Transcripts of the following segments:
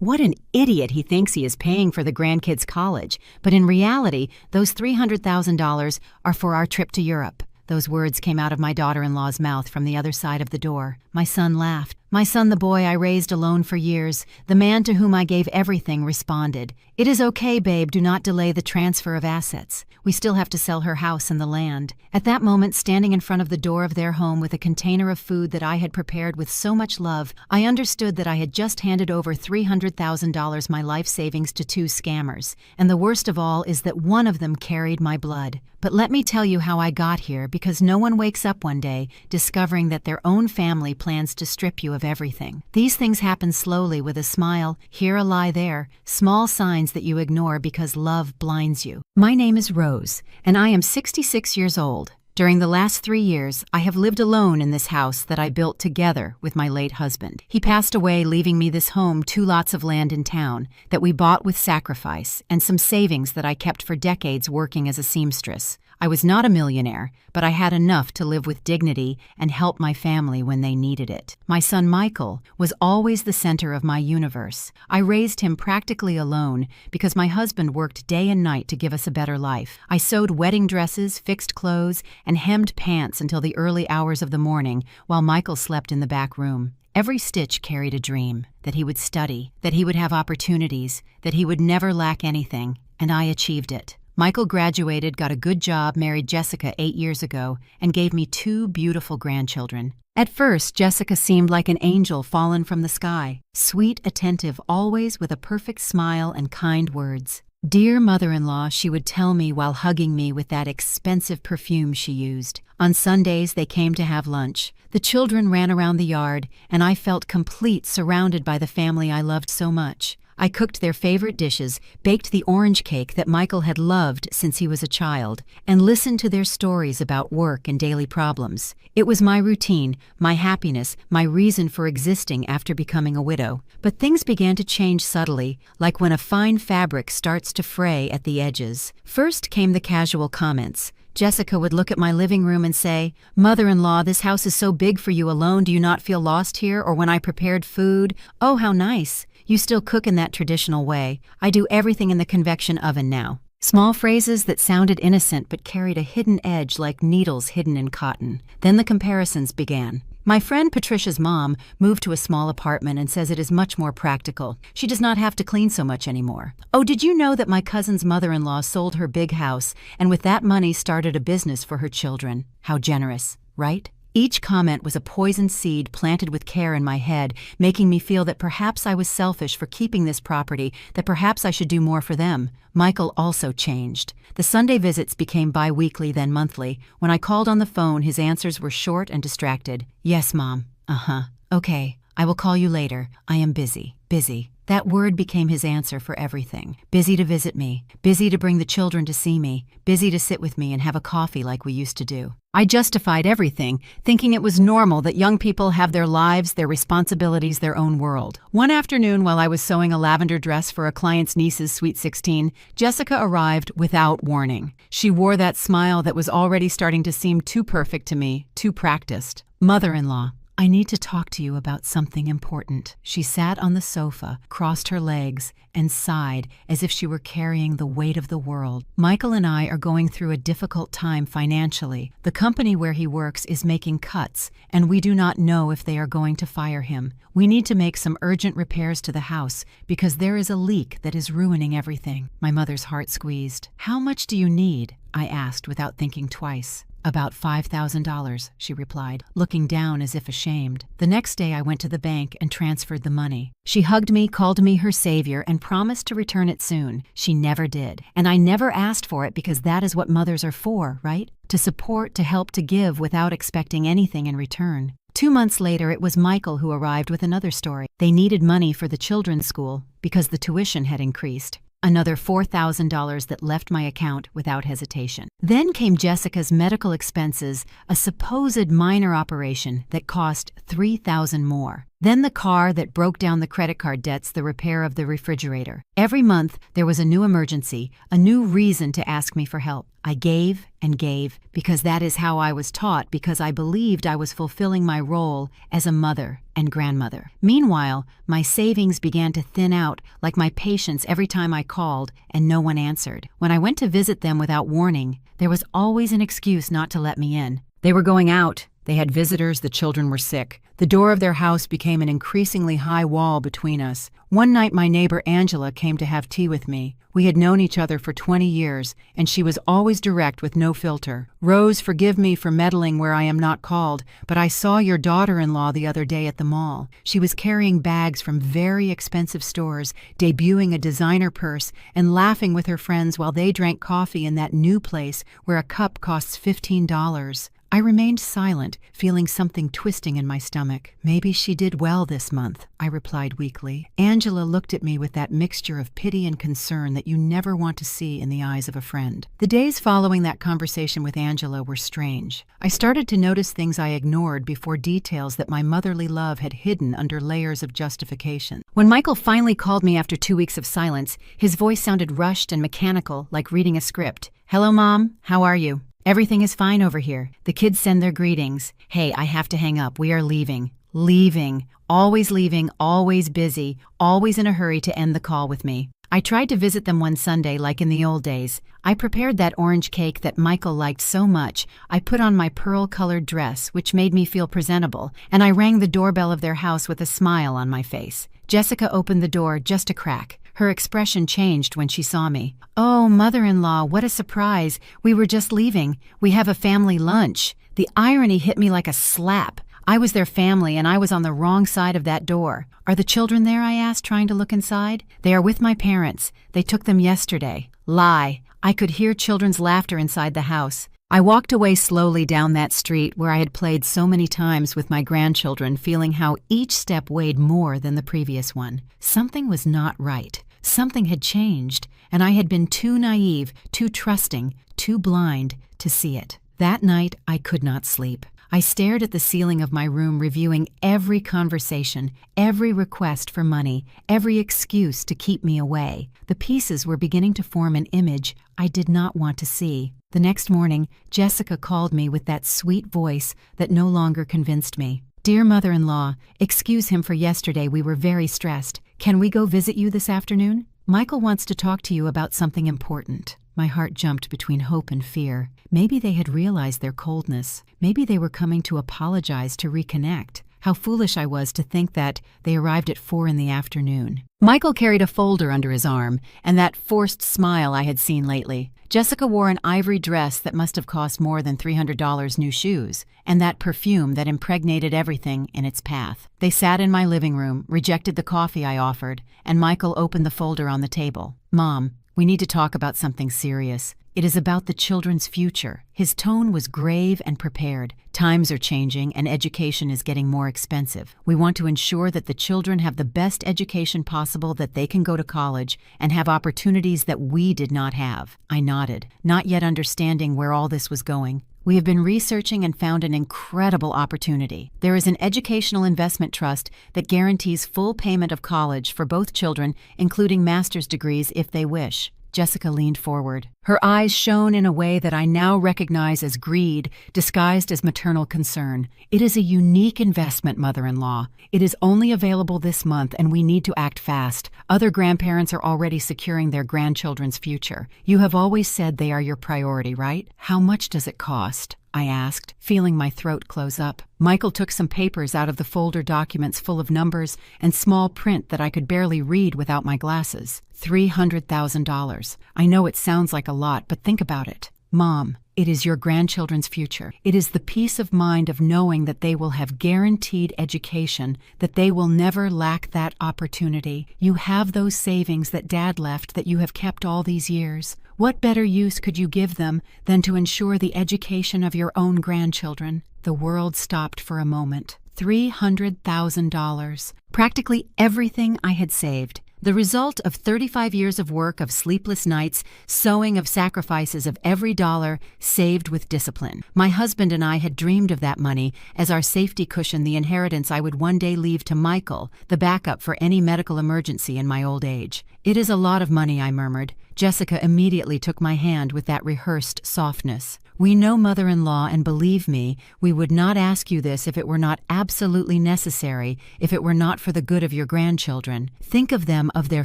What an idiot he thinks he is paying for the grandkids' college, but in reality, those $300,000 are for our trip to Europe. Those words came out of my daughter-in-law's mouth from the other side of the door. My son laughed. My son, the boy I raised alone for years, the man to whom I gave everything, responded, "It is okay, babe, do not delay the transfer of assets. We still have to sell her house and the land." At that moment, standing in front of the door of their home with a container of food that I had prepared with so much love, I understood that I had just handed over $300,000, my life savings, to two scammers. And the worst of all is that one of them carried my blood. But let me tell you how I got here, because no one wakes up one day discovering that their own family plans to strip you of everything. These things happen slowly, with a smile, here a lie there, small signs that you ignore because love blinds you. My name is Rose, and I am 66 years old. During the last 3 years, I have lived alone in this house that I built together with my late husband. He passed away, leaving me this home, 2 lots of land in town that we bought with sacrifice, and some savings that I kept for decades working as a seamstress. I was not a millionaire, but I had enough to live with dignity and help my family when they needed it. My son Michael was always the center of my universe. I raised him practically alone because my husband worked day and night to give us a better life. I sewed wedding dresses, fixed clothes, and hemmed pants until the early hours of the morning while Michael slept in the back room. Every stitch carried a dream, that he would study, that he would have opportunities, that he would never lack anything, and I achieved it. Michael graduated, got a good job, married Jessica 8 years ago, and gave me 2 beautiful grandchildren. At first, Jessica seemed like an angel fallen from the sky, sweet, attentive, always with a perfect smile and kind words. "Dear mother-in-law," she would tell me while hugging me with that expensive perfume she used. On Sundays, they came to have lunch. The children ran around the yard, and I felt complete, surrounded by the family I loved so much. I cooked their favorite dishes, baked the orange cake that Michael had loved since he was a child, and listened to their stories about work and daily problems. It was my routine, my happiness, my reason for existing after becoming a widow. But things began to change subtly, like when a fine fabric starts to fray at the edges. First came the casual comments. Jessica would look at my living room and say, "Mother-in-law, this house is so big for you alone. Do you not feel lost here? Or when I prepared food, oh, how nice. You still cook in that traditional way. I do everything in the convection oven now." Small phrases that sounded innocent but carried a hidden edge like needles hidden in cotton. Then the comparisons began. My friend Patricia's mom moved to a small apartment and says it is much more practical. She does not have to clean so much anymore. "Oh, did you know that my cousin's mother-in-law sold her big house and with that money started a business for her children? How generous, right?" Each comment was a poisoned seed planted with care in my head, making me feel that perhaps I was selfish for keeping this property, that perhaps I should do more for them. Michael also changed. The Sunday visits became bi-weekly, then monthly. When I called on the phone, his answers were short and distracted. "Yes, Mom. Uh-huh. Okay. I will call you later. I am busy. Busy." That word became his answer for everything. Busy to visit me, busy to bring the children to see me, busy to sit with me and have a coffee like we used to do. I justified everything, thinking it was normal that young people have their lives, their responsibilities, their own world. One afternoon, while I was sewing a lavender dress for a client's niece's Sweet 16, Jessica arrived without warning. She wore that smile that was already starting to seem too perfect to me, too practiced. "Mother-in-law, I need to talk to you about something important." She sat on the sofa, crossed her legs, and sighed as if she were carrying the weight of the world. "Michael and I are going through a difficult time financially. The company where he works is making cuts, and we do not know if they are going to fire him. We need to make some urgent repairs to the house because there is a leak that is ruining everything." My mother's heart squeezed. "How much do you need?" I asked without thinking twice. "About $5,000, she replied, looking down as if ashamed. The next day I went to the bank and transferred the money. She hugged me, called me her savior, and promised to return it soon. She never did. And I never asked for it because that is what mothers are for, right? To support, to help, to give without expecting anything in return. 2 months later, it was Michael who arrived with another story. They needed money for the children's school because the tuition had increased. Another $4,000 that left my account without hesitation. Then came Jessica's medical expenses, a supposed minor operation that cost $3,000 more. Then the car that broke down the credit card debts, the repair of the refrigerator. Every month, there was a new emergency, a new reason to ask me for help. I gave and gave because that is how I was taught, because I believed I was fulfilling my role as a mother and grandmother. Meanwhile, my savings began to thin out like my patience every time I called and no one answered. When I went to visit them without warning, there was always an excuse not to let me in. They were going out. They had visitors, the children were sick. The door of their house became an increasingly high wall between us. One night my neighbor Angela came to have tea with me. We had known each other for 20 years, and she was always direct with no filter. "Rose, forgive me for meddling where I am not called, but I saw your daughter-in-law the other day at the mall. She was carrying bags from very expensive stores, debuting a designer purse, and laughing with her friends while they drank coffee in that new place where a cup costs $15. I remained silent, feeling something twisting in my stomach. "Maybe she did well this month," I replied weakly. Angela looked at me with that mixture of pity and concern that you never want to see in the eyes of a friend. The days following that conversation with Angela were strange. I started to notice things I ignored before, details that my motherly love had hidden under layers of justification. When Michael finally called me after 2 weeks of silence, his voice sounded rushed and mechanical, like reading a script. "Hello, Mom. How are you?" "Everything is fine over here. The kids send their greetings. Hey, I have to hang up. We are leaving. Leaving. Always leaving, always busy, always in a hurry to end the call with me." I tried to visit them one Sunday like in the old days. I prepared that orange cake that Michael liked so much. I put on my pearl-colored dress, which made me feel presentable, and I rang the doorbell of their house with a smile on my face. Jessica opened the door just a crack. Her expression changed when she saw me. "Oh, mother-in-law, what a surprise. We were just leaving. We have a family lunch." The irony hit me like a slap. I was their family, and I was on the wrong side of that door. "Are the children there?" I asked, trying to look inside. "They are with my parents. They took them yesterday." Lie. I could hear children's laughter inside the house. I walked away slowly down that street where I had played so many times with my grandchildren, feeling how each step weighed more than the previous one. Something was not right. Something had changed, and I had been too naive, too trusting, too blind to see it. That night, I could not sleep. I stared at the ceiling of my room, reviewing every conversation, every request for money, every excuse to keep me away. The pieces were beginning to form an image I did not want to see. The next morning, Jessica called me with that sweet voice that no longer convinced me. "Dear mother-in-law, excuse him for yesterday. We were very stressed. Can we go visit you this afternoon? Michael wants to talk to you about something important." My heart jumped between hope and fear. Maybe they had realized their coldness. Maybe they were coming to apologize, to reconnect. How foolish I was to think that. They arrived at 4 in the afternoon. Michael carried a folder under his arm, and that forced smile I had seen lately. Jessica wore an ivory dress that must have cost more than $300, new shoes, and that perfume that impregnated everything in its path. They sat in my living room, rejected the coffee I offered, and Michael opened the folder on the table. "Mom, we need to talk about something serious. It is about the children's future." His tone was grave and prepared. "Times are changing and education is getting more expensive. We want to ensure that the children have the best education possible, that they can go to college and have opportunities that we did not have." I nodded, not yet understanding where all this was going. "We have been researching and found an incredible opportunity. There is an educational investment trust that guarantees full payment of college for both children, including master's degrees if they wish." Jessica leaned forward. Her eyes shone in a way that I now recognize as greed, disguised as maternal concern. "It is a unique investment, mother-in-law. It is only available this month, and we need to act fast. Other grandparents are already securing their grandchildren's future. You have always said they are your priority, right? How much does it cost?" I asked, feeling my throat close up. Michael took some papers out of the folder, documents full of numbers and small print that I could barely read without my glasses. $300,000. I know it sounds like a lot, but think about it. "Mom, it is your grandchildren's future. It is the peace of mind of knowing that they will have guaranteed education, that they will never lack that opportunity. You have those savings that Dad left that you have kept all these years. What better use could you give them than to ensure the education of your own grandchildren?" The world stopped for a moment. $300,000. Practically everything I had saved. The result of 35 years of work, of sleepless nights, sowing of sacrifices of every dollar saved with discipline. My husband and I had dreamed of that money as our safety cushion, the inheritance I would one day leave to Michael, the backup for any medical emergency in my old age. "It is a lot of money," I murmured. Jessica immediately took my hand with that rehearsed softness. "We know, mother-in-law, and believe me, we would not ask you this if it were not absolutely necessary, if it were not for the good of your grandchildren. Think of them, of their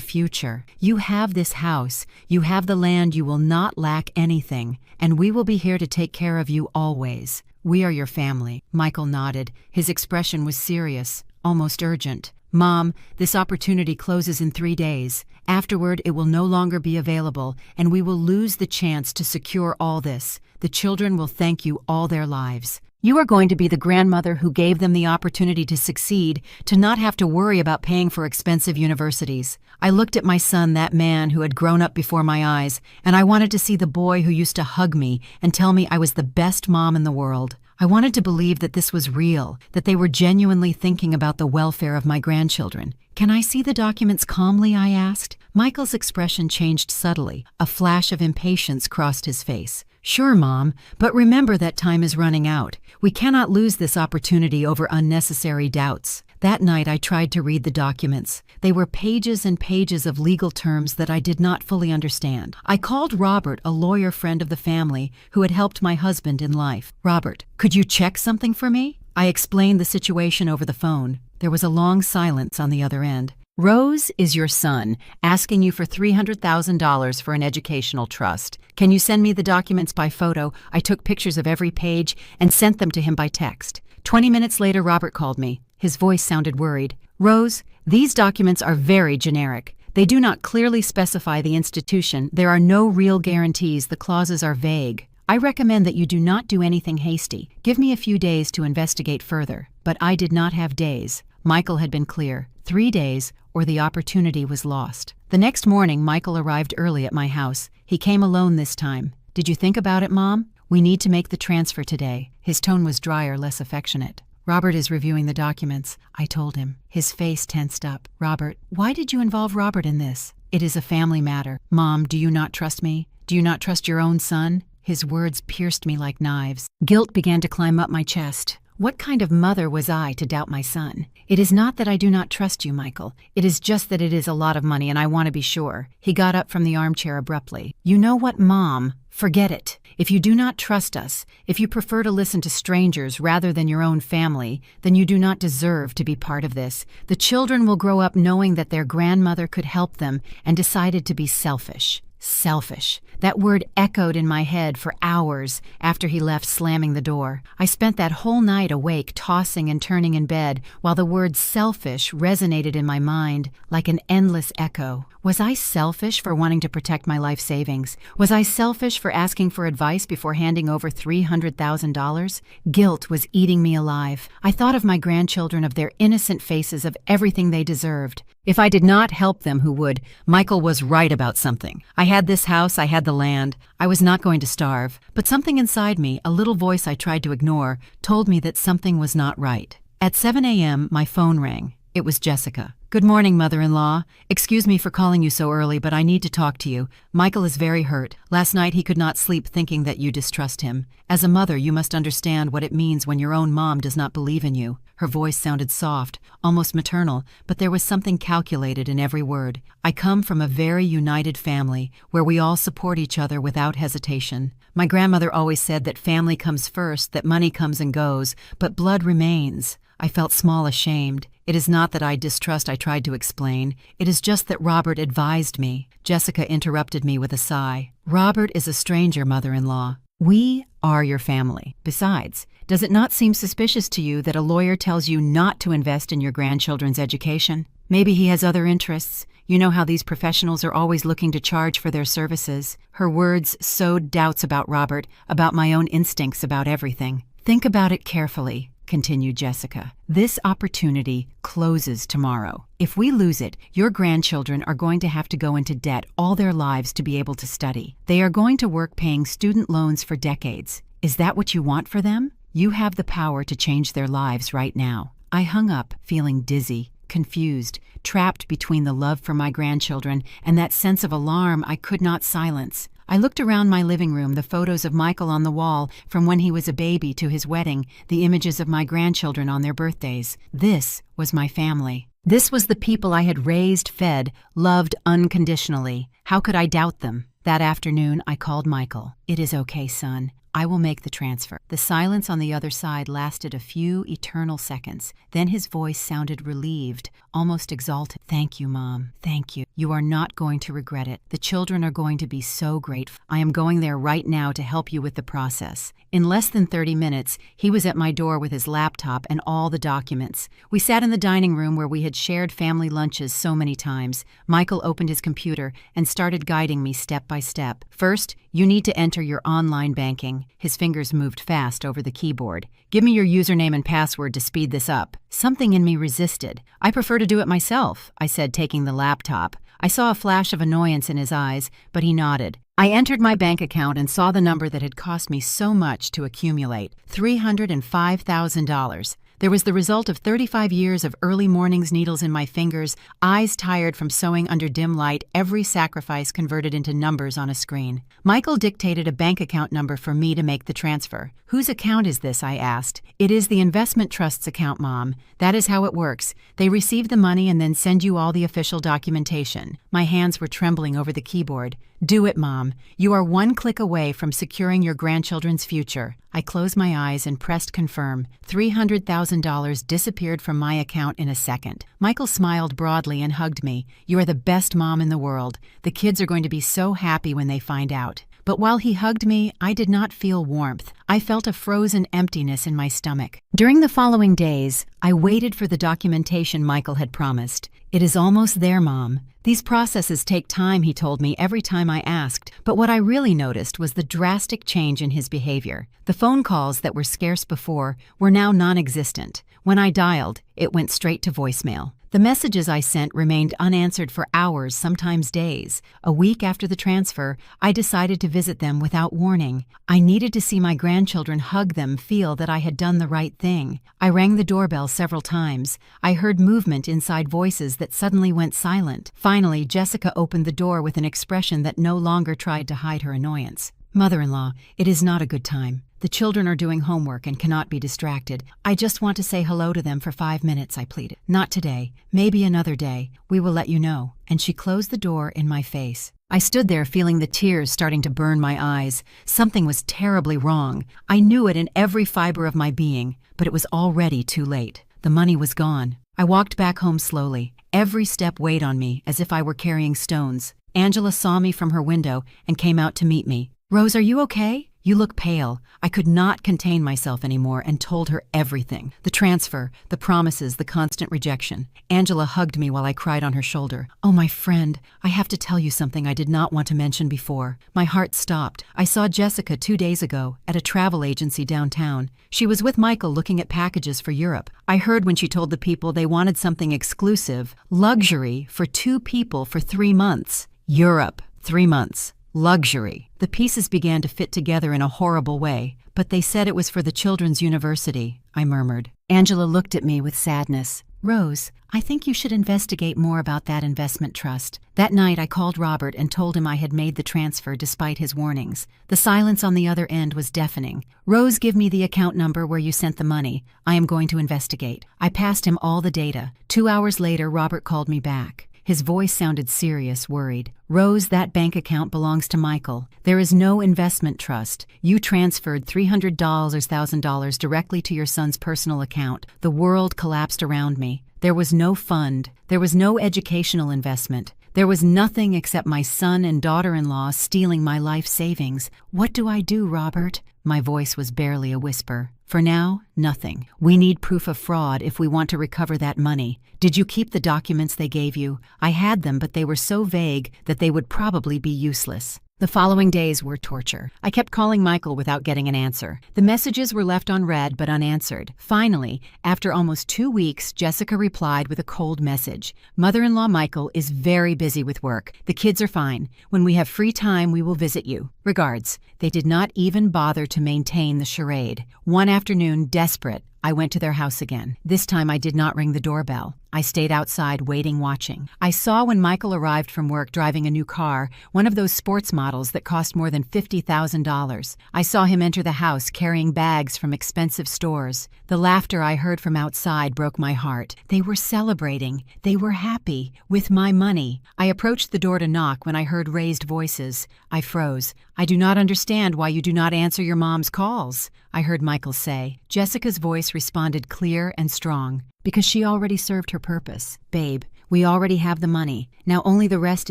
future. You have this house, you have the land, you will not lack anything, and we will be here to take care of you always. We are your family." Michael nodded. His expression was serious, almost urgent. "Mom, this opportunity closes in 3 days. Afterward, it will no longer be available, and we will lose the chance to secure all this. The children will thank you all their lives. You are going to be the grandmother who gave them the opportunity to succeed, to not have to worry about paying for expensive universities." I looked at my son, that man who had grown up before my eyes, and I wanted to see the boy who used to hug me and tell me I was the best mom in the world. I wanted to believe that this was real, that they were genuinely thinking about the welfare of my grandchildren. "Can I see the documents calmly?" I asked. Michael's expression changed subtly. A flash of impatience crossed his face. "Sure, Mom, but remember that time is running out. We cannot lose this opportunity over unnecessary doubts." That night I tried to read the documents. They were pages and pages of legal terms that I did not fully understand. I called Robert, a lawyer friend of the family who had helped my husband in life. "Robert, could you check something for me?" I explained the situation over the phone. There was a long silence on the other end. "Rose is your son, asking you for $300,000 for an educational trust. Can you send me the documents by photo?" I took pictures of every page and sent them to him by text. 20 minutes later, Robert called me. His voice sounded worried. "Rose, these documents are very generic. They do not clearly specify the institution. There are no real guarantees. The clauses are vague. I recommend that you do not do anything hasty. Give me a few days to investigate further." But I did not have days. Michael had been clear. 3 days, or the opportunity was lost. The next morning, Michael arrived early at my house. He came alone this time. "Did you think about it, Mom? We need to make the transfer today." His tone was drier, less affectionate. "Robert is reviewing the documents," I told him. His face tensed up. "Robert, why did you involve Robert in this?" "It is a family matter." "Mom, do you not trust me? Do you not trust your own son?" His words pierced me like knives. Guilt began to climb up my chest. What kind of mother was I to doubt my son? "It is not that I do not trust you, Michael. It is just that it is a lot of money and I want to be sure." He got up from the armchair abruptly. "You know what, Mom? Forget it. If you do not trust us, if you prefer to listen to strangers rather than your own family, then you do not deserve to be part of this. The children will grow up knowing that their grandmother could help them and decided to be selfish." Selfish. That word echoed in my head for hours after he left, slamming the door. I spent that whole night awake, tossing and turning in bed, while the word selfish resonated in my mind like an endless echo. Was I selfish for wanting to protect my life savings? Was I selfish for asking for advice before handing over $300,000? Guilt was eating me alive. I thought of my grandchildren, of their innocent faces, of everything they deserved. If I did not help them, who would? Michael was right about something. I had this house, I had the land. I was not going to starve. But something inside me, a little voice I tried to ignore, told me that something was not right. At 7 a.m., my phone rang. It was Jessica. "Good morning, mother-in-law. Excuse me for calling you so early, but I need to talk to you. Michael is very hurt. Last night he could not sleep thinking that you distrust him. As a mother, you must understand what it means when your own mom does not believe in you." Her voice sounded soft, almost maternal, but there was something calculated in every word. "I come from a very united family, where we all support each other without hesitation. My grandmother always said that family comes first, that money comes and goes, but blood remains." I felt small, ashamed. "It is not that I distrust," I tried to explain. "It is just that Robert advised me." Jessica interrupted me with a sigh. "Robert is a stranger, mother-in-law. We are your family. Besides, does it not seem suspicious to you that a lawyer tells you not to invest in your grandchildren's education? Maybe he has other interests. You know how these professionals are always looking to charge for their services." Her words sowed doubts about Robert, about my own instincts, about everything. "Think about it carefully," continued Jessica. "This opportunity closes tomorrow. If we lose it, your grandchildren are going to have to go into debt all their lives to be able to study. They are going to work paying student loans for decades. Is that what you want for them? You have the power to change their lives right now." I hung up, feeling dizzy, confused. trapped between the love for my grandchildren and that sense of alarm I could not silence. I looked around my living room, the photos of Michael on the wall from when he was a baby to his wedding, the images of my grandchildren on their birthdays. This was my family. This was the people I had raised, fed, loved unconditionally. How could I doubt them? That afternoon, I called Michael. "It is okay, son. I will make the transfer." The silence on the other side lasted a few eternal seconds. Then his voice sounded relieved, almost exalted. "Thank you, Mom. Thank you. You are not going to regret it. The children are going to be so grateful. I am going there right now to help you with the process." In less than 30 minutes, he was at my door with his laptop and all the documents. We sat in the dining room where we had shared family lunches so many times. Michael opened his computer and started guiding me step by step. "First, you need to enter your online banking." His fingers moved fast over the keyboard. "Give me your username and password to speed this up." Something in me resisted. "I prefer to do it myself," I said, taking the laptop. I saw a flash of annoyance in his eyes, but he nodded. I entered my bank account and saw the number that had cost me so much to accumulate, $305,000. There was the result of 35 years of early mornings, needles in my fingers, eyes tired from sewing under dim light, every sacrifice converted into numbers on a screen. Michael dictated a bank account number for me to make the transfer. "Whose account is this?" I asked. "It is the investment trust's account, Mom. That is how it works. They receive the money and then send you all the official documentation." My hands were trembling over the keyboard. "Do it, Mom. You are one click away from securing your grandchildren's future." I closed my eyes and pressed confirm. $300,000 disappeared from my account in a second. Michael smiled broadly and hugged me. "You are the best mom in the world. The kids are going to be so happy when they find out." But while he hugged me, I did not feel warmth. I felt a frozen emptiness in my stomach. During the following days, I waited for the documentation Michael had promised. "It is almost there, Mom. These processes take time," he told me every time I asked. But what I really noticed was the drastic change in his behavior. The phone calls that were scarce before were now non-existent. When I dialed, it went straight to voicemail. The messages I sent remained unanswered for hours, sometimes days. A week after the transfer, I decided to visit them without warning. I needed to see my grandchildren, hug them, feel that I had done the right thing. I rang the doorbell several times. I heard movement inside voices that suddenly went silent. Finally, Jessica opened the door with an expression that no longer tried to hide her annoyance. "Mother-in-law, it is not a good time. The children are doing homework and cannot be distracted. I just want to say hello to them for 5 minutes," I pleaded. "Not today. Maybe another day. We will let you know." And she closed the door in my face. I stood there feeling the tears starting to burn my eyes. Something was terribly wrong. I knew it in every fiber of my being, but it was already too late. The money was gone. I walked back home slowly. Every step weighed on me as if I were carrying stones. Angela saw me from her window and came out to meet me. "Rose, are you okay? You look pale." I could not contain myself anymore and told her everything. The transfer, the promises, the constant rejection. Angela hugged me while I cried on her shoulder. "Oh, my friend, I have to tell you something I did not want to mention before." My heart stopped. I saw Jessica 2 days ago at a travel agency downtown. She was with Michael looking at packages for Europe. I heard when she told the people they wanted something exclusive, luxury, for 2 people for 3 months. Europe, 3 months. Luxury. The pieces began to fit together in a horrible way, but they said it was for the children's university, I murmured. Angela looked at me with sadness. "Rose, I think you should investigate more about that investment trust." That night I called Robert and told him I had made the transfer despite his warnings. The silence on the other end was deafening. "Rose, give me the account number where you sent the money. I am going to investigate." I passed him all the data. 2 hours later, Robert called me back. His voice sounded serious, worried. "Rose, that bank account belongs to Michael. There is no investment trust. You transferred $300,000 directly to your son's personal account. The world collapsed around me. There was no fund. There was no educational investment. There was nothing except my son and daughter-in-law stealing my life savings. What do I do, Robert?" My voice was barely a whisper. "For now, nothing. We need proof of fraud if we want to recover that money. Did you keep the documents they gave you?" "I had them, but they were so vague that they would probably be useless." The following days were torture. I kept calling Michael without getting an answer. The messages were left on read but unanswered. Finally, after almost 2 weeks, Jessica replied with a cold message. "Mother-in-law Michael is very busy with work. The kids are fine. When we have free time, we will visit you. Regards." They did not even bother to maintain the charade. One afternoon, desperate, I went to their house again. This time I did not ring the doorbell. I stayed outside, waiting, watching. I saw when Michael arrived from work driving a new car, one of those sports models that cost more than $50,000. I saw him enter the house carrying bags from expensive stores. The laughter I heard from outside broke my heart. They were celebrating. They were happy. With my money. I approached the door to knock when I heard raised voices. I froze. "I do not understand why you do not answer your mom's calls," I heard Michael say. Jessica's voice responded clear and strong. "Because she already served her purpose. Babe, we already have the money. Now only the rest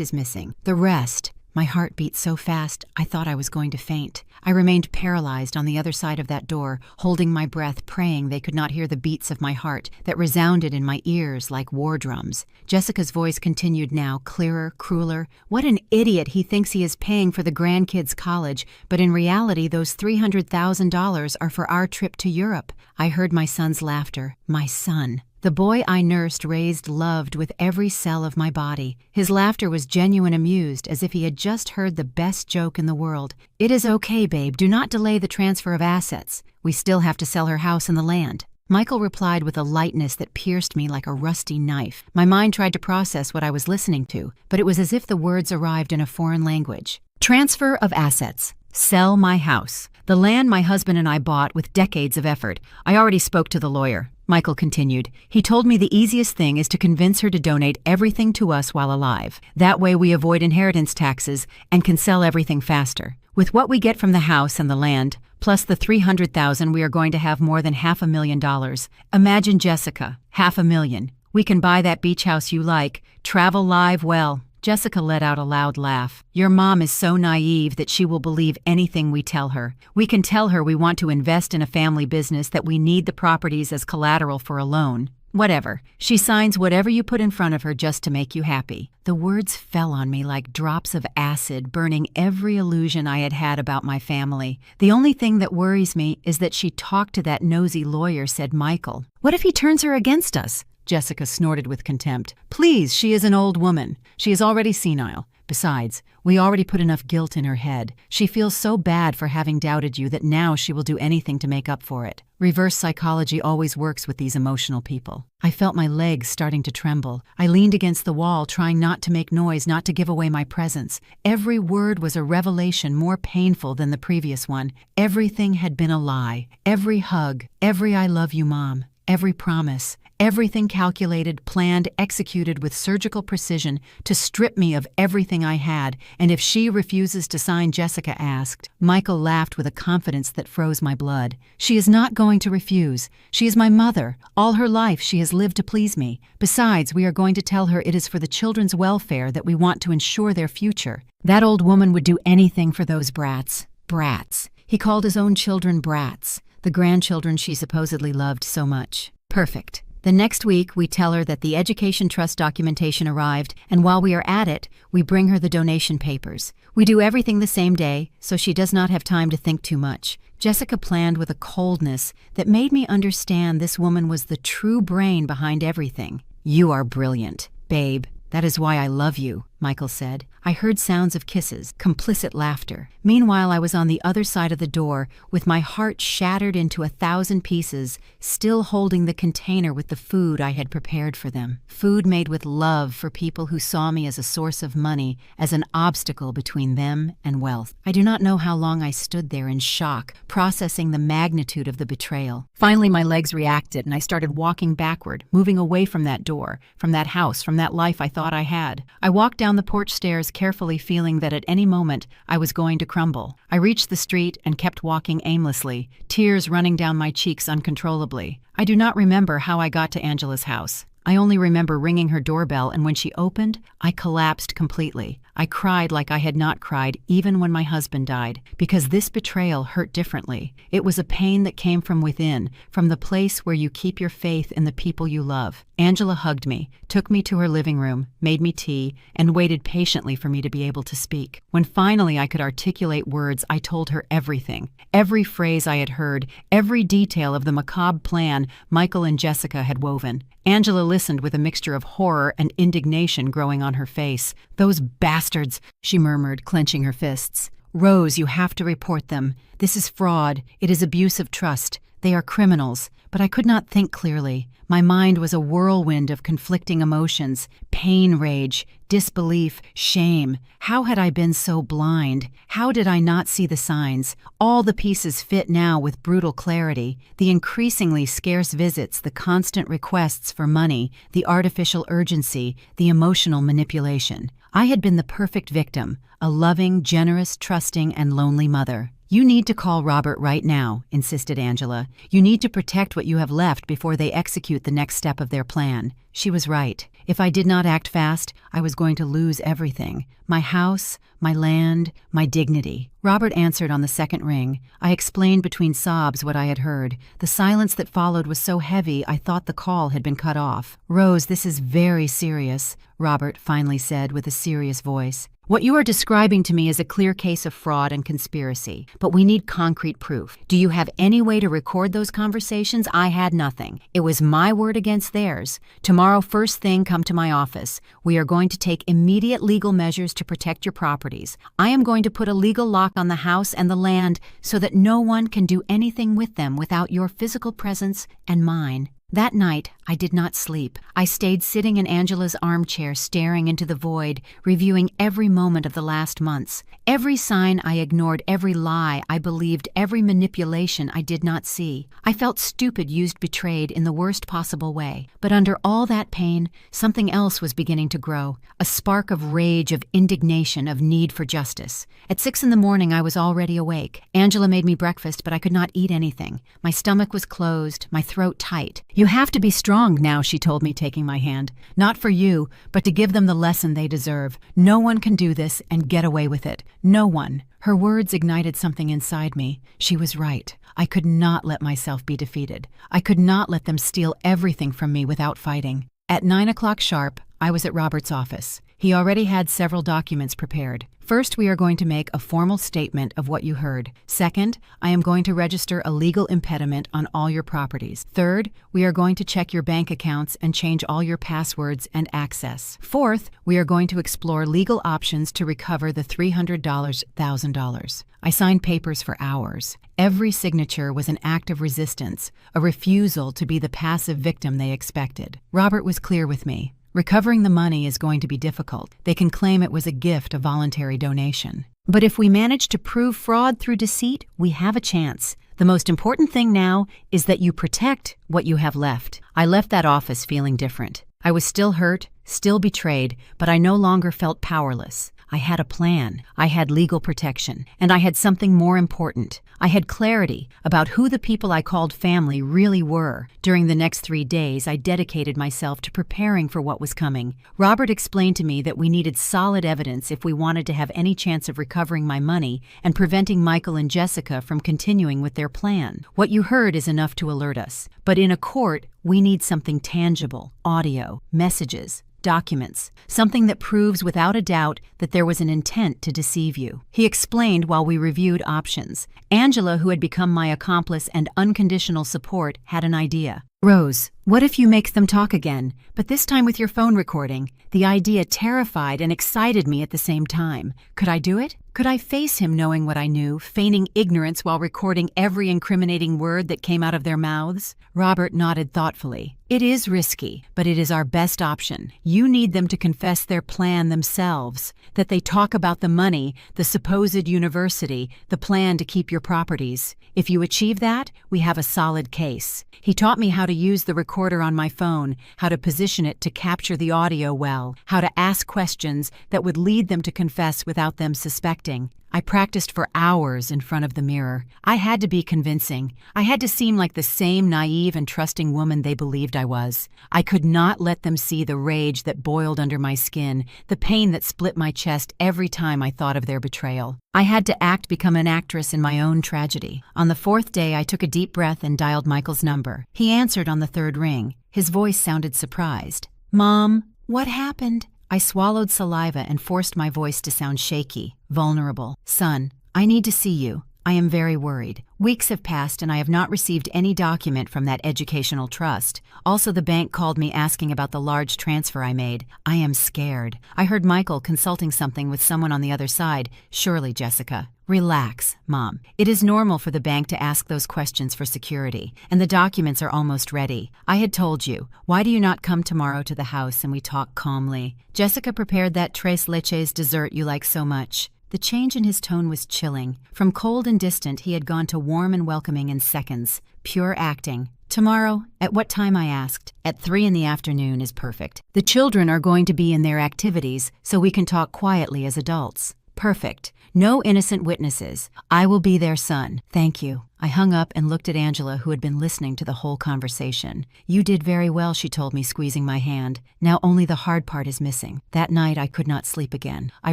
is missing. The rest." My heart beat so fast, I thought I was going to faint. I remained paralyzed on the other side of that door, holding my breath, praying they could not hear the beats of my heart that resounded in my ears like war drums. Jessica's voice continued now, clearer, crueler. "What an idiot he thinks he is paying for the grandkids' college, but in reality those $300,000 are for our trip to Europe." I heard my son's laughter. My son. The boy I nursed, raised, loved with every cell of my body. His laughter was genuine, amused, as if he had just heard the best joke in the world. "It is okay, babe. Do not delay the transfer of assets. We still have to sell her house and the land." Michael replied with a lightness that pierced me like a rusty knife. My mind tried to process what I was listening to, but it was as if the words arrived in a foreign language. "Transfer of assets. Sell my house. The land my husband and I bought with decades of effort. I already spoke to the lawyer." Michael continued. "He told me the easiest thing is to convince her to donate everything to us while alive. That way we avoid inheritance taxes and can sell everything faster. With what we get from the house and the land, plus the $300,000, we are going to have more than $500,000. Imagine Jessica, $500,000. We can buy that beach house you like, travel live well." Jessica let out a loud laugh. "Your mom is so naive that she will believe anything we tell her. We can tell her we want to invest in a family business, that we need the properties as collateral for a loan. Whatever. She signs whatever you put in front of her just to make you happy." The words fell on me like drops of acid, burning every illusion I had had about my family. "The only thing that worries me is that she talked to that nosy lawyer," said Michael. "What if he turns her against us?" Jessica snorted with contempt. "Please, she is an old woman. She is already senile. Besides, we already put enough guilt in her head. She feels so bad for having doubted you that now she will do anything to make up for it. Reverse psychology always works with these emotional people." I felt my legs starting to tremble. I leaned against the wall, trying not to make noise, not to give away my presence. Every word was a revelation more painful than the previous one. Everything had been a lie. Every hug, every "I love you, Mom," every promise, everything calculated, planned, executed with surgical precision to strip me of everything I had. "And if she refuses to sign," Jessica asked. Michael laughed with a confidence that froze my blood. "She is not going to refuse. She is my mother. All her life she has lived to please me. Besides, we are going to tell her it is for the children's welfare that we want to ensure their future. That old woman would do anything for those brats." Brats. He called his own children brats. The grandchildren she supposedly loved so much. Perfect. The next week, we tell her that the education trust documentation arrived, and while we are at it, we bring her the donation papers. We do everything the same day, so she does not have time to think too much. Jessica planned with a coldness that made me understand this woman was the true brain behind everything. "You are brilliant, babe. That is why I love you," Michael said. I heard sounds of kisses, complicit laughter. Meanwhile, I was on the other side of the door, with my heart shattered into 1,000 pieces, still holding the container with the food I had prepared for them. Food made with love for people who saw me as a source of money, as an obstacle between them and wealth. I do not know how long I stood there in shock, processing the magnitude of the betrayal. Finally, my legs reacted, and I started walking backward, moving away from that door, from that house, from that life I thought I had. I walked down the porch stairs, carefully feeling that at any moment I was going to crumble. I reached the street and kept walking aimlessly, tears running down my cheeks uncontrollably. I do not remember how I got to Angela's house. I only remember ringing her doorbell, and when she opened, I collapsed completely. I cried like I had not cried even when my husband died, because this betrayal hurt differently. It was a pain that came from within, from the place where you keep your faith in the people you love. Angela hugged me, took me to her living room, made me tea, and waited patiently for me to be able to speak. When finally I could articulate words, I told her everything. Every phrase I had heard, every detail of the macabre plan Michael and Jessica had woven. Angela listened with a mixture of horror and indignation growing on her face. "Those bastards," she murmured, clenching her fists. "Rose, you have to report them. This is fraud. It is abuse of trust. They are criminals, but I could not think clearly. My mind was a whirlwind of conflicting emotions, pain, rage, disbelief, shame. How had I been so blind? How did I not see the signs? All the pieces fit now with brutal clarity. The increasingly scarce visits, the constant requests for money, the artificial urgency, the emotional manipulation. I had been the perfect victim, a loving, generous, trusting, and lonely mother. "You need to call Robert right now," insisted Angela. "You need to protect what you have left before they execute the next step of their plan." She was right. If I did not act fast, I was going to lose everything. My house, my land, my dignity. Robert answered on the second ring. I explained between sobs what I had heard. The silence that followed was so heavy I thought the call had been cut off. "Rose, this is very serious," Robert finally said with a serious voice. "What you are describing to me is a clear case of fraud and conspiracy, but we need concrete proof. Do you have any way to record those conversations? I had nothing. It was my word against theirs. Tomorrow, first thing, come to my office. We are going to take immediate legal measures to protect your properties. I am going to put a legal lock on the house and the land so that no one can do anything with them without your physical presence and mine." That night, I did not sleep. I stayed sitting in Angela's armchair, staring into the void, reviewing every moment of the last months. Every sign I ignored, every lie I believed, every manipulation I did not see. I felt stupid, used, betrayed in the worst possible way. But under all that pain, something else was beginning to grow. A spark of rage, of indignation, of need for justice. At 6 a.m, I was already awake. Angela made me breakfast, but I could not eat anything. My stomach was closed, my throat tight. "You have to be strong now," she told me, taking my hand. "Not for you, but to give them the lesson they deserve. No one can do this and get away with it. No one." Her words ignited something inside me. She was right. I could not let myself be defeated. I could not let them steal everything from me without fighting. At 9 o'clock sharp, I was at Robert's office. He already had several documents prepared. First, we are going to make a formal statement of what you heard. Second, I am going to register a legal impediment on all your properties. Third, we are going to check your bank accounts and change all your passwords and access. Fourth, we are going to explore legal options to recover the $300,000. I signed papers for hours. Every signature was an act of resistance, a refusal to be the passive victim they expected. Robert was clear with me. Recovering the money is going to be difficult. They can claim it was a gift, a voluntary donation. But if we manage to prove fraud through deceit, we have a chance. The most important thing now is that you protect what you have left. I left that office feeling different. I was still hurt, still betrayed, but I no longer felt powerless. I had a plan, I had legal protection, and I had something more important. I had clarity about who the people I called family really were. During the next 3 days, I dedicated myself to preparing for what was coming. Robert explained to me that we needed solid evidence if we wanted to have any chance of recovering my money and preventing Michael and Jessica from continuing with their plan. What you heard is enough to alert us. But in a court, we need something tangible, audio, messages, documents, something that proves without a doubt that there was an intent to deceive you. He explained while we reviewed options. Angela, who had become my accomplice and unconditional support, had an idea. "Rose, what if you make them talk again, but this time with your phone recording?" The idea terrified and excited me at the same time. Could I do it? Could I face him knowing what I knew, feigning ignorance while recording every incriminating word that came out of their mouths? Robert nodded thoughtfully. "It is risky, but it is our best option. You need them to confess their plan themselves, that they talk about the money, the supposed university, the plan to keep your properties. If you achieve that, we have a solid case." He taught me how to use the recorder on my phone, how to position it to capture the audio well, how to ask questions that would lead them to confess without them suspecting. I practiced for hours in front of the mirror. I had to be convincing. I had to seem like the same naive and trusting woman they believed I was. I could not let them see the rage that boiled under my skin, the pain that split my chest every time I thought of their betrayal. I had to become an actress in my own tragedy. On the 4th day, I took a deep breath and dialed Michael's number. He answered on the 3rd ring. His voice sounded surprised. "Mom, what happened?" I swallowed saliva and forced my voice to sound shaky, vulnerable. "Son, I need to see you. I am very worried. Weeks have passed and I have not received any document from that educational trust. Also, the bank called me asking about the large transfer I made. I am scared. I heard Michael consulting something with someone on the other side. Surely, Jessica. Relax, Mom. It is normal for the bank to ask those questions for security, and the documents are almost ready. I had told you. Why do you not come tomorrow to the house and we talk calmly? Jessica prepared that tres leches dessert you like so much. The change in his tone was chilling. From cold and distant, he had gone to warm and welcoming in seconds. Pure acting. Tomorrow, at what time, I asked. At 3 in the afternoon is perfect. The children are going to be in their activities, so we can talk quietly as adults. Perfect. No innocent witnesses. I will be their son. Thank you. I hung up and looked at Angela, who had been listening to the whole conversation. You did very well, she told me, squeezing my hand. Now only the hard part is missing. That night I could not sleep again. I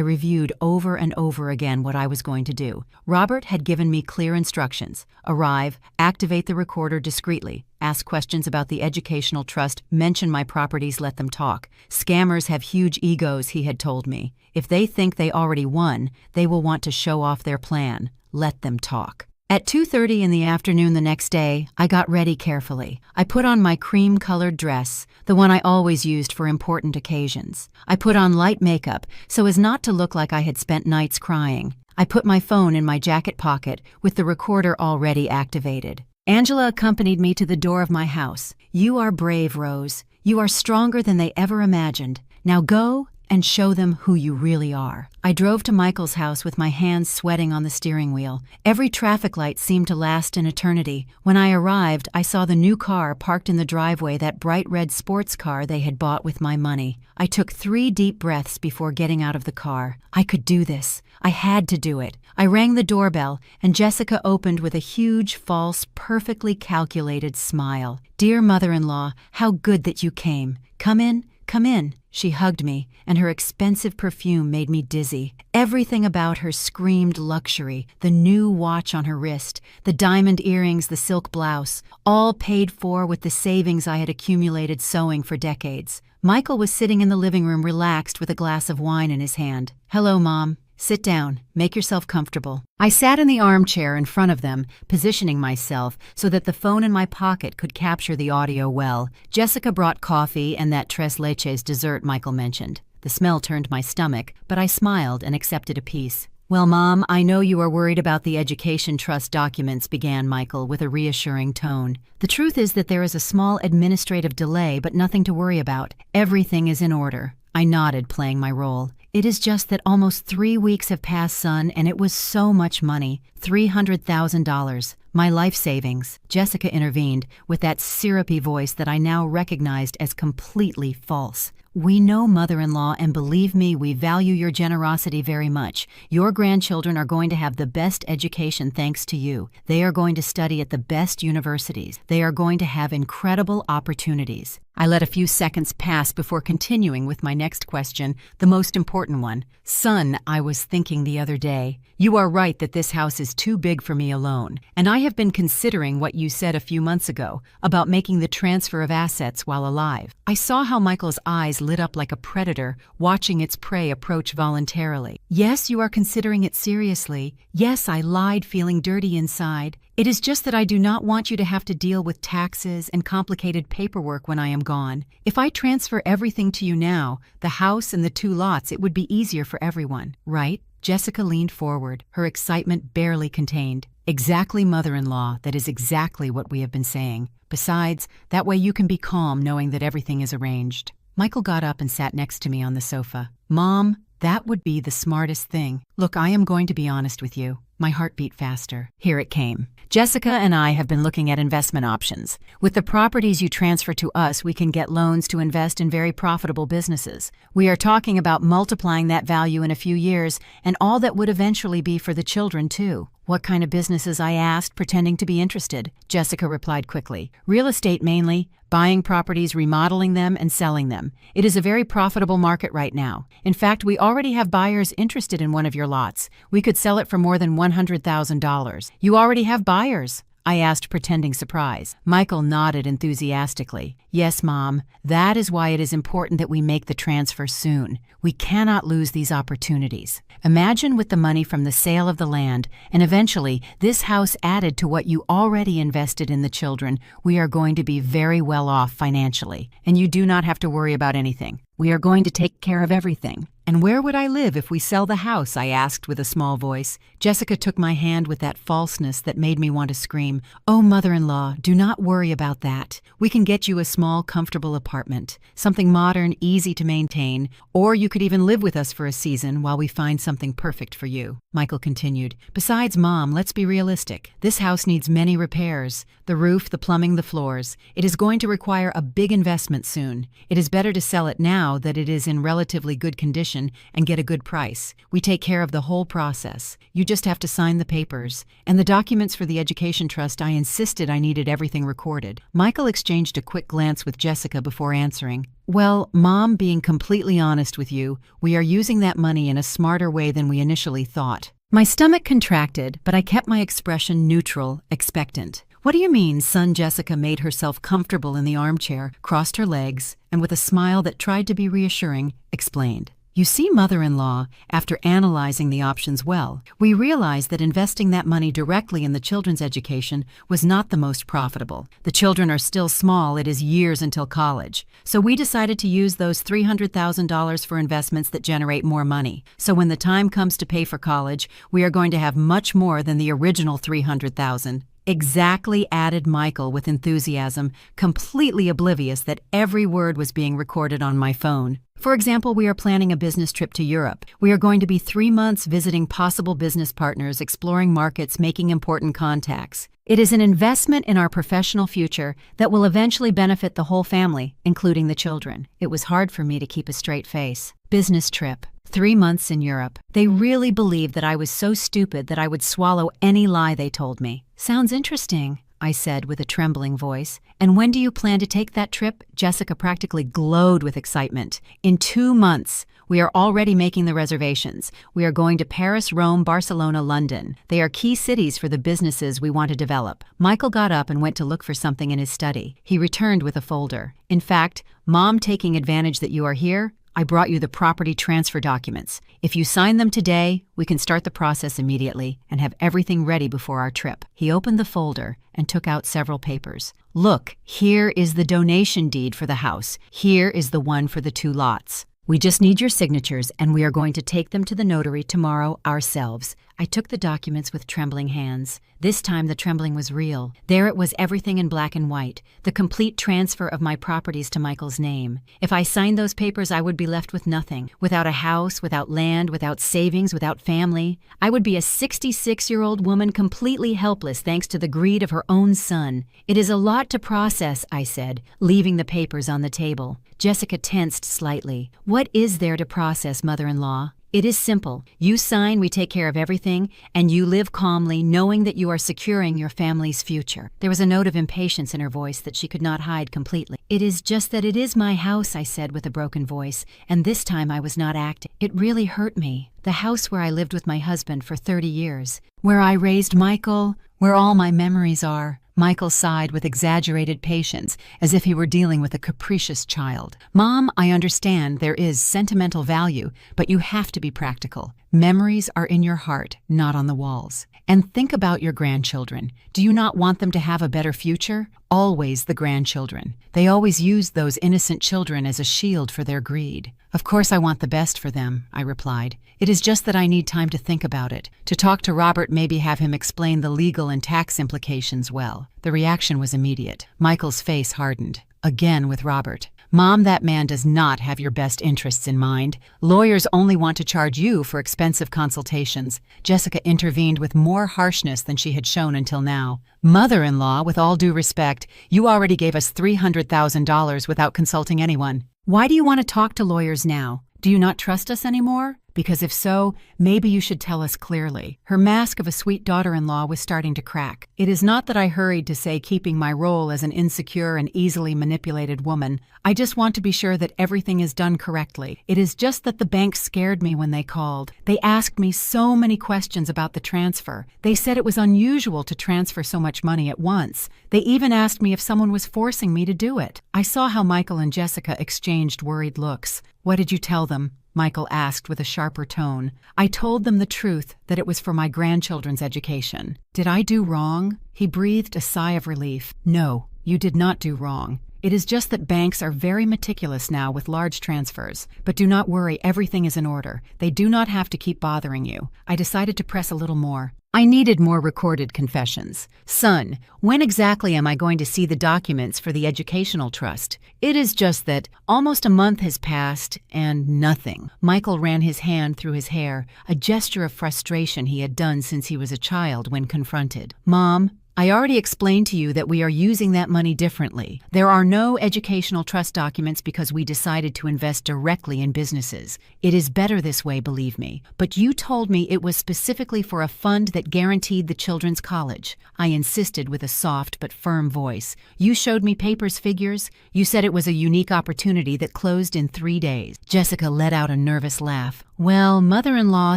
reviewed over and over again what I was going to do. Robert had given me clear instructions. Arrive, activate the recorder discreetly, ask questions about the educational trust, mention my properties, let them talk. Scammers have huge egos, he had told me. If they think they already won, they will want to show off their plan. Let them talk. At 2:30 in the afternoon the next day, I got ready carefully. I put on my cream-colored dress, the one I always used for important occasions. I put on light makeup so as not to look like I had spent nights crying. I put my phone in my jacket pocket with the recorder already activated. Angela accompanied me to the door of my house. You are brave, Rose. You are stronger than they ever imagined. Now go and show them who you really are. I drove to Michael's house with my hands sweating on the steering wheel. Every traffic light seemed to last an eternity. When I arrived, I saw the new car parked in the driveway, that bright red sports car they had bought with my money. I took 3 deep breaths before getting out of the car. I could do this. I had to do it. I rang the doorbell, and Jessica opened with a huge, false, perfectly calculated smile. Dear mother-in-law, how good that you came. Come in. Come in. She hugged me, and her expensive perfume made me dizzy. Everything about her screamed luxury. The new watch on her wrist, the diamond earrings, the silk blouse, all paid for with the savings I had accumulated sewing for decades. Michael was sitting in the living room, relaxed, with a glass of wine in his hand. Hello, Mom. Sit down. Make yourself comfortable. I sat in the armchair in front of them, positioning myself so that the phone in my pocket could capture the audio well. Jessica brought coffee and that tres leches dessert Michael mentioned. The smell turned my stomach, but I smiled and accepted a piece. Well, Mom, I know you are worried about the education trust documents, began Michael with a reassuring tone. The truth is that there is a small administrative delay, but nothing to worry about. Everything is in order. I nodded, playing my role. It is just that almost 3 weeks have passed, son, and it was so much money. $300,000. My life savings. Jessica intervened with that syrupy voice that I now recognized as completely false. We know, mother-in-law, and believe me, we value your generosity very much. Your grandchildren are going to have the best education thanks to you. They are going to study at the best universities. They are going to have incredible opportunities. I let a few seconds pass before continuing with my next question, the most important one. Son, I was thinking the other day, you are right that this house is too big for me alone, and I have been considering what you said a few months ago about making the transfer of assets while alive. I saw how Michael's eyes lit up like a predator watching its prey approach voluntarily. Yes, you are considering it seriously. Yes, I lied, feeling dirty inside. It is just that I do not want you to have to deal with taxes and complicated paperwork when I am gone. If I transfer everything to you now, the house and the 2 lots, it would be easier for everyone, right? Jessica leaned forward, her excitement barely contained. Exactly, mother-in-law, that is exactly what we have been saying. Besides, that way you can be calm knowing that everything is arranged. Michael got up and sat next to me on the sofa. Mom, that would be the smartest thing. Look, I am going to be honest with you. My heart beat faster. Here it came. Jessica and I have been looking at investment options. With the properties you transfer to us, we can get loans to invest in very profitable businesses. We are talking about multiplying that value in a few years, and all that would eventually be for the children, too. What kind of businesses? I asked, pretending to be interested. Jessica replied quickly. Real estate mainly, buying properties, remodeling them, and selling them. It is a very profitable market right now. In fact, we already have buyers interested in one of your lots. We could sell it for more than $100,000. You already have buyers. I asked, pretending surprise. Michael nodded enthusiastically. Yes, Mom, that is why it is important that we make the transfer soon. We cannot lose these opportunities. Imagine with the money from the sale of the land, and eventually this house added to what you already invested in the children, we are going to be very well off financially. And you do not have to worry about anything. We are going to take care of everything. And where would I live if we sell the house? I asked with a small voice. Jessica took my hand with that falseness that made me want to scream. Oh, mother-in-law, do not worry about that. We can get you a small, comfortable apartment, something modern, easy to maintain, or you could even live with us for a season while we find something perfect for you. Michael continued. Besides, Mom, let's be realistic. This house needs many repairs. The roof, the plumbing, the floors. It is going to require a big investment soon. It is better to sell it now that it is in relatively good condition and get a good price. We take care of the whole process. You just have to sign the papers. And the documents for the education trust, I insisted I needed everything recorded. Michael exchanged a quick glance with Jessica before answering. Well, Mom, being completely honest with you, we are using that money in a smarter way than we initially thought. My stomach contracted, but I kept my expression neutral, expectant. What do you mean? Son Jessica made herself comfortable in the armchair, crossed her legs, and with a smile that tried to be reassuring, explained. You see, mother-in-law, after analyzing the options well, we realized that investing that money directly in the children's education was not the most profitable. The children are still small, it is years until college. So we decided to use those $300,000 for investments that generate more money. So when the time comes to pay for college, we are going to have much more than the original $300,000. Exactly, added Michael with enthusiasm, completely oblivious that every word was being recorded on my phone. For example, we are planning a business trip to Europe. We are going to be 3 months visiting possible business partners, exploring markets, making important contacts. It is an investment in our professional future that will eventually benefit the whole family, including the children. It was hard for me to keep a straight face. Business trip. 3 months in Europe. They really believed that I was so stupid that I would swallow any lie they told me. Sounds interesting, I said with a trembling voice. And when do you plan to take that trip? Jessica practically glowed with excitement. In 2 months. We are already making the reservations. We are going to Paris, Rome, Barcelona, London. They are key cities for the businesses we want to develop. Michael got up and went to look for something in his study. He returned with a folder. In fact, Mom, taking advantage that you are here, I brought you the property transfer documents. If you sign them today, we can start the process immediately and have everything ready before our trip. He opened the folder and took out several papers. Look, here is the donation deed for the house. Here is the one for the 2 lots. We just need your signatures, and we are going to take them to the notary tomorrow ourselves. I took the documents with trembling hands. This time the trembling was real. There it was, everything in black and white, the complete transfer of my properties to Michael's name. If I signed those papers, I would be left with nothing. Without a house, without land, without savings, without family. I would be a 66-year-old woman completely helpless thanks to the greed of her own son. It is a lot to process, I said, leaving the papers on the table. Jessica tensed slightly. What is there to process, mother-in-law? It is simple. You sign, we take care of everything, and you live calmly, knowing that you are securing your family's future. There was a note of impatience in her voice that she could not hide completely. It is just that it is my house, I said with a broken voice, and this time I was not acting. It really hurt me. The house where I lived with my husband for 30 years, where I raised Michael, where all my memories are. Michael sighed with exaggerated patience, as if he were dealing with a capricious child. Mom, I understand there is sentimental value, but you have to be practical. Memories are in your heart, not on the walls. And think about your grandchildren. Do you not want them to have a better future? Always the grandchildren. They always use those innocent children as a shield for their greed. Of course I want the best for them, I replied. It is just that I need time to think about it. To talk to Robert, maybe have him explain the legal and tax implications well. The reaction was immediate. Michael's face hardened. Again with Robert. Mom, that man does not have your best interests in mind. Lawyers only want to charge you for expensive consultations. Jessica intervened with more harshness than she had shown until now. Mother-in-law, with all due respect, you already gave us $300,000 without consulting anyone. Why do you want to talk to lawyers now? Do you not trust us anymore? Because if so, maybe you should tell us clearly." Her mask of a sweet daughter-in-law was starting to crack. "It is not that I hurried to say keeping my role as an insecure and easily manipulated woman. I just want to be sure that everything is done correctly. It is just that the bank scared me when they called. They asked me so many questions about the transfer. They said it was unusual to transfer so much money at once. They even asked me if someone was forcing me to do it." I saw how Michael and Jessica exchanged worried looks. "What did you tell them?" Michael asked with a sharper tone. "I told them the truth, that it was for my grandchildren's education." "Did I do wrong?" He breathed a sigh of relief. "No, you did not do wrong. It is just that banks are very meticulous now with large transfers. But do not worry, everything is in order. They do not have to keep bothering you." I decided to press a little more. I needed more recorded confessions. "Son, when exactly am I going to see the documents for the educational trust?" "It is just that almost a month has passed and nothing." Michael ran his hand through his hair, a gesture of frustration he had done since he was a child when confronted. "Mom, I already explained to you that we are using that money differently. There are no educational trust documents because we decided to invest directly in businesses. It is better this way, believe me. But you told me it was specifically for a fund that guaranteed the children's college." I insisted with a soft but firm voice. "You showed me papers, figures. You said it was a unique opportunity that closed in 3 days." Jessica let out a nervous laugh. "Well, mother-in-law,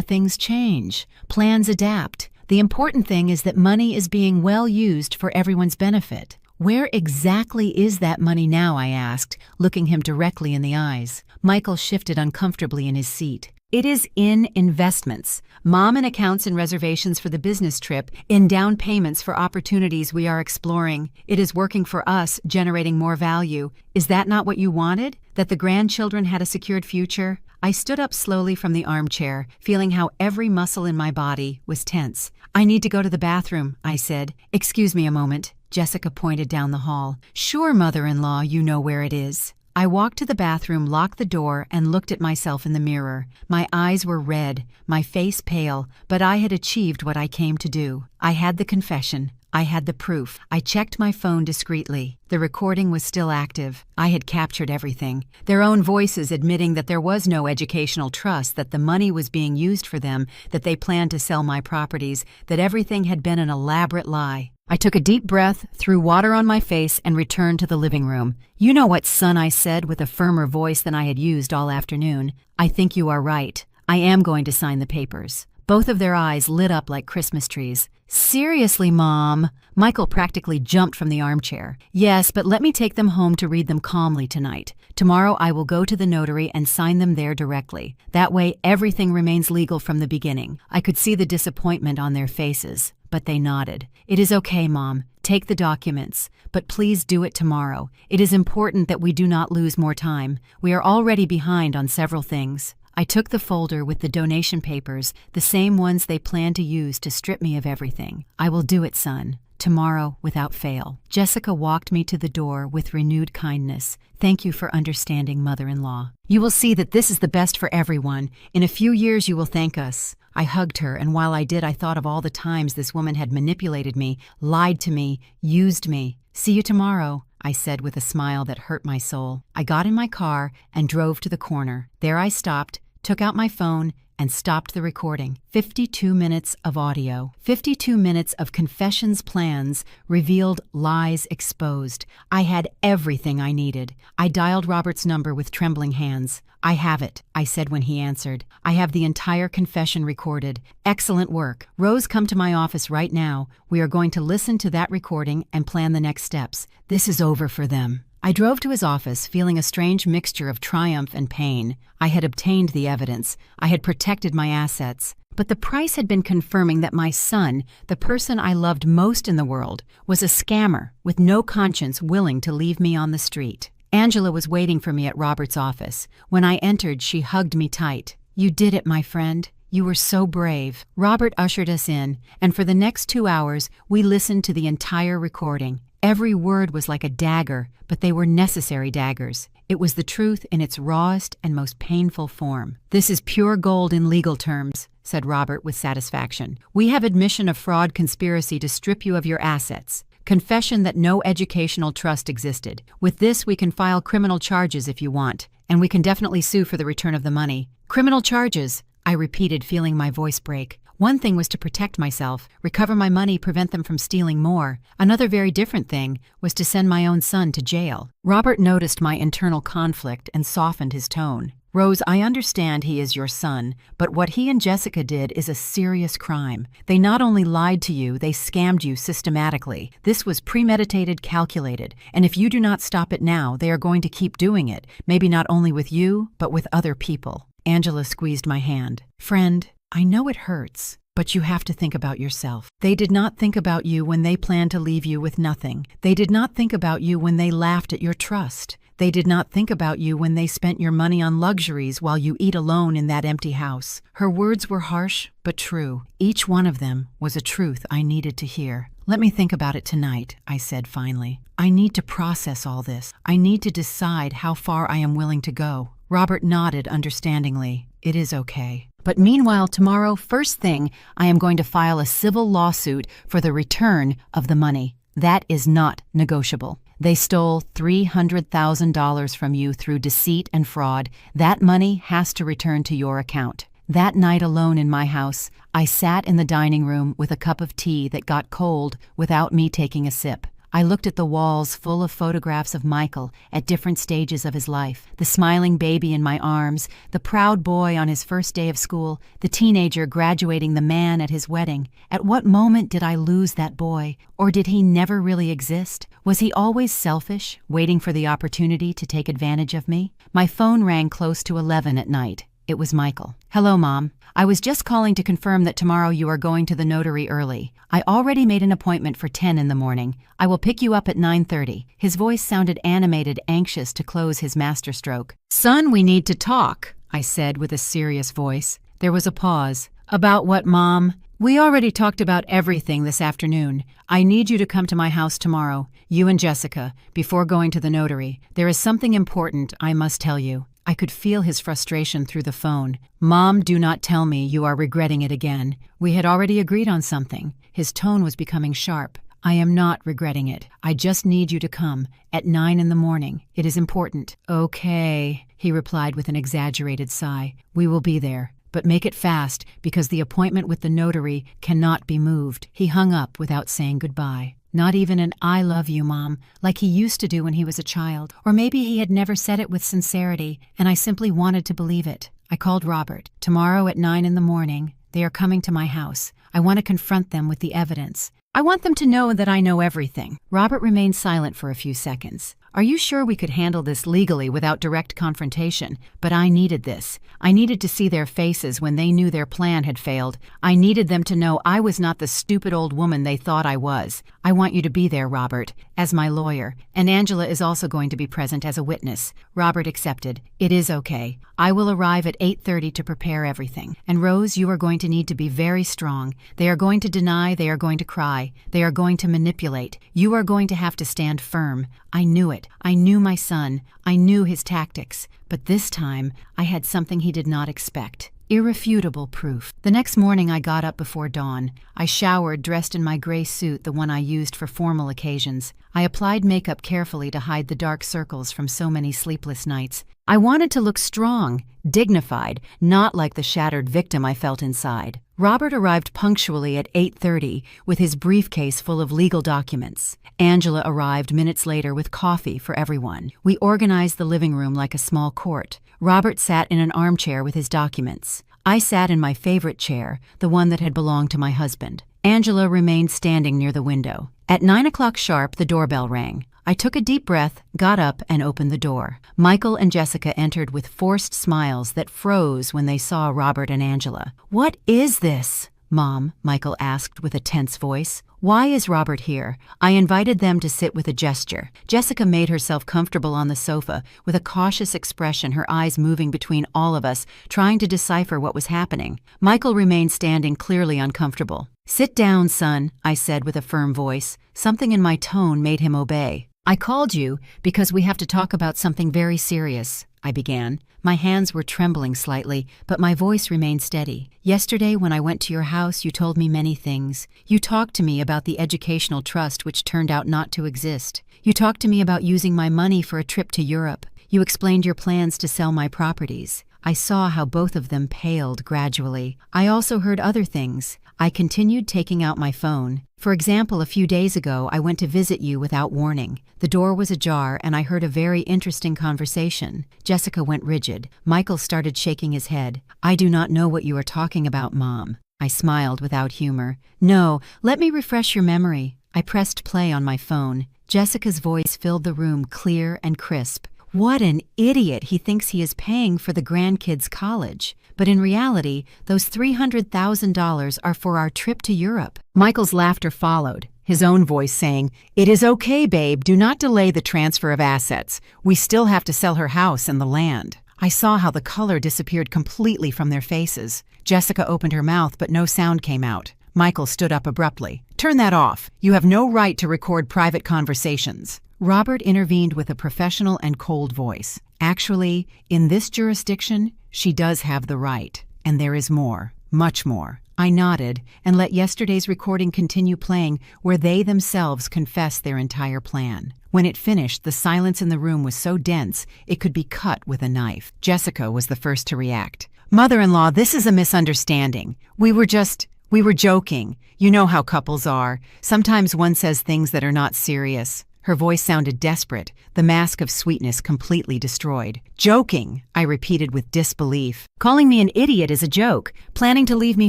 things change. Plans adapt. The important thing is that money is being well used for everyone's benefit." "Where exactly is that money now?" I asked, looking him directly in the eyes. Michael shifted uncomfortably in his seat. "It is in investments. Mom, in accounts and reservations for the business trip, in down payments for opportunities we are exploring. It is working for us, generating more value. Is that not what you wanted? That the grandchildren had a secured future?" I stood up slowly from the armchair, feeling how every muscle in my body was tense. "I need to go to the bathroom," I said. "Excuse me a moment." Jessica pointed down the hall. "Sure, mother-in-law, you know where it is." I walked to the bathroom, locked the door, and looked at myself in the mirror. My eyes were red, my face pale, but I had achieved what I came to do. I had the confession. I had the proof. I checked my phone discreetly. The recording was still active. I had captured everything. Their own voices admitting that there was no educational trust, that the money was being used for them, that they planned to sell my properties, that everything had been an elaborate lie. I took a deep breath, threw water on my face, and returned to the living room. "You know what, son," I said with a firmer voice than I had used all afternoon. "I think you are right. I am going to sign the papers." Both of their eyes lit up like Christmas trees. "Seriously, Mom?" Michael practically jumped from the armchair. "Yes, but let me take them home to read them calmly tonight. Tomorrow I will go to the notary and sign them there directly. That way everything remains legal from the beginning." I could see the disappointment on their faces, but they nodded. "It is okay, Mom. Take the documents. But please do it tomorrow. It is important that we do not lose more time. We are already behind on several things." I took the folder with the donation papers, the same ones they planned to use to strip me of everything. "I will do it, son. Tomorrow, without fail." Jessica walked me to the door with renewed kindness. "Thank you for understanding, mother-in-law. You will see that this is the best for everyone. In a few years you will thank us." I hugged her, and while I did, I thought of all the times this woman had manipulated me, lied to me, used me. "See you tomorrow," I said with a smile that hurt my soul. I got in my car and drove to the corner. There I stopped, took out my phone, and stopped the recording. 52 minutes of audio. 52 minutes of confessions, plans, revealed, lies exposed. I had everything I needed. I dialed Robert's number with trembling hands. "I have it," I said when he answered. "I have the entire confession recorded. Excellent work. Rose, come to my office right now. We are going to listen to that recording and plan the next steps. This is over for them." I drove to his office, feeling a strange mixture of triumph and pain. I had obtained the evidence. I had protected my assets. But the price had been confirming that my son, the person I loved most in the world, was a scammer with no conscience willing to leave me on the street. Angela was waiting for me at Robert's office. When I entered, she hugged me tight. "You did it, my friend. You were so brave." Robert ushered us in, and for the next 2 hours, we listened to the entire recording. Every word was like a dagger, but they were necessary daggers. It was the truth in its rawest and most painful form. "This is pure gold in legal terms," said Robert with satisfaction. "We have admission of fraud conspiracy to strip you of your assets. Confession that no educational trust existed. With this, we can file criminal charges if you want, and we can definitely sue for the return of the money." "Criminal charges?" I repeated, feeling my voice break. One thing was to protect myself, recover my money, prevent them from stealing more. Another very different thing was to send my own son to jail. Robert noticed my internal conflict and softened his tone. Rose, I understand he is your son, but what he and Jessica did is a serious crime. They not only lied to you, they scammed you systematically. This was premeditated, calculated, and if you do not stop it now, they are going to keep doing it, maybe not only with you, but with other people. Angela squeezed my hand. Friend, I know it hurts, but you have to think about yourself. They did not think about you when they planned to leave you with nothing. They did not think about you when they laughed at your trust. They did not think about you when they spent your money on luxuries while you eat alone in that empty house. Her words were harsh, but true. Each one of them was a truth I needed to hear. Let me think about it tonight, I said finally. I need to process all this. I need to decide how far I am willing to go. Robert nodded understandingly. It is okay. But meanwhile, tomorrow, first thing, I am going to file a civil lawsuit for the return of the money. That is not negotiable. They stole $300,000 from you through deceit and fraud. That money has to return to your account. That night alone in my house, I sat in the dining room with a cup of tea that got cold without me taking a sip. I looked at the walls full of photographs of Michael at different stages of his life. The smiling baby in my arms, the proud boy on his first day of school, the teenager graduating, the man at his wedding. At what moment did I lose that boy? Or did he never really exist? Was he always selfish, waiting for the opportunity to take advantage of me? My phone rang close to 11 at night. It was Michael. Hello, Mom. I was just calling to confirm that tomorrow you are going to the notary early. I already made an appointment for 10 in the morning. I will pick you up at 9:30. His voice sounded animated, anxious to close his masterstroke. Son, we need to talk, I said with a serious voice. There was a pause. About what, Mom? We already talked about everything this afternoon. I need you to come to my house tomorrow, you and Jessica, before going to the notary. There is something important I must tell you. I could feel his frustration through the phone. Mom, do not tell me you are regretting it again. We had already agreed on something. His tone was becoming sharp. I am not regretting it. I just need you to come at 9 in the morning. It is important. Okay, he replied with an exaggerated sigh. We will be there. But make it fast, because the appointment with the notary cannot be moved. He hung up without saying goodbye. Not even an I love you, Mom, like he used to do when he was a child. Or maybe he had never said it with sincerity, and I simply wanted to believe it. I called Robert. Tomorrow at 9 in the morning, they are coming to my house. I want to confront them with the evidence. I want them to know that I know everything. Robert remained silent for a few seconds. Are you sure we could handle this legally without direct confrontation? But I needed this. I needed to see their faces when they knew their plan had failed. I needed them to know I was not the stupid old woman they thought I was. I want you to be there, Robert, as my lawyer. And Angela is also going to be present as a witness. Robert accepted. It is okay. I will arrive at 8:30 to prepare everything. And Rose, you are going to need to be very strong. They are going to deny, they are going to cry. They are going to manipulate. You are going to have to stand firm. I knew it. I knew my son. I knew his tactics. But this time, I had something he did not expect. Irrefutable proof. The next morning I got up before dawn. I showered, dressed in my gray suit, the one I used for formal occasions. I applied makeup carefully to hide the dark circles from so many sleepless nights. I wanted to look strong, dignified, not like the shattered victim I felt inside. Robert arrived punctually at 8:30 with his briefcase full of legal documents. Angela arrived minutes later with coffee for everyone. We organized the living room like a small court. Robert sat in an armchair with his documents. I sat in my favorite chair, the one that had belonged to my husband. Angela remained standing near the window. At 9 o'clock sharp, the doorbell rang. I took a deep breath, got up, and opened the door. Michael and Jessica entered with forced smiles that froze when they saw Robert and Angela. "What is this, Mom?" Michael asked with a tense voice. "Why is Robert here?" I invited them to sit with a gesture. Jessica made herself comfortable on the sofa with a cautious expression, her eyes moving between all of us, trying to decipher what was happening. Michael remained standing, clearly uncomfortable. "Sit down, son," I said with a firm voice. Something in my tone made him obey. "I called you because we have to talk about something very serious," I began. My hands were trembling slightly, but my voice remained steady. "Yesterday, when I went to your house, you told me many things. You talked to me about the educational trust which turned out not to exist. You talked to me about using my money for a trip to Europe. You explained your plans to sell my properties. I saw how both of them paled gradually. I also heard other things. I continued taking out my phone. For example, a few days ago, I went to visit you without warning. The door was ajar and I heard a very interesting conversation. Jessica went rigid. Michael started shaking his head. I do not know what you are talking about, Mom. I smiled without humor. No, let me refresh your memory. I pressed play on my phone. Jessica's voice filled the room clear and crisp. What an idiot! He thinks he is paying for the grandkids' college. But in reality, those $300,000 are for our trip to Europe. Michael's laughter followed, his own voice saying, "It is okay, babe. Do not delay the transfer of assets. We still have to sell her house and the land." I saw how the color disappeared completely from their faces. Jessica opened her mouth, but no sound came out. Michael stood up abruptly. "Turn that off. You have no right to record private conversations." Robert intervened with a professional and cold voice. "Actually, in this jurisdiction, she does have the right. And there is more, much more." I nodded and let yesterday's recording continue playing, where they themselves confessed their entire plan. When it finished, the silence in the room was so dense it could be cut with a knife. Jessica was the first to react. "Mother-in-law, this is a misunderstanding. We were joking. You know how couples are. Sometimes one says things that are not serious." Her voice sounded desperate, the mask of sweetness completely destroyed. "Joking," I repeated with disbelief. "Calling me an idiot is a joke. Planning to leave me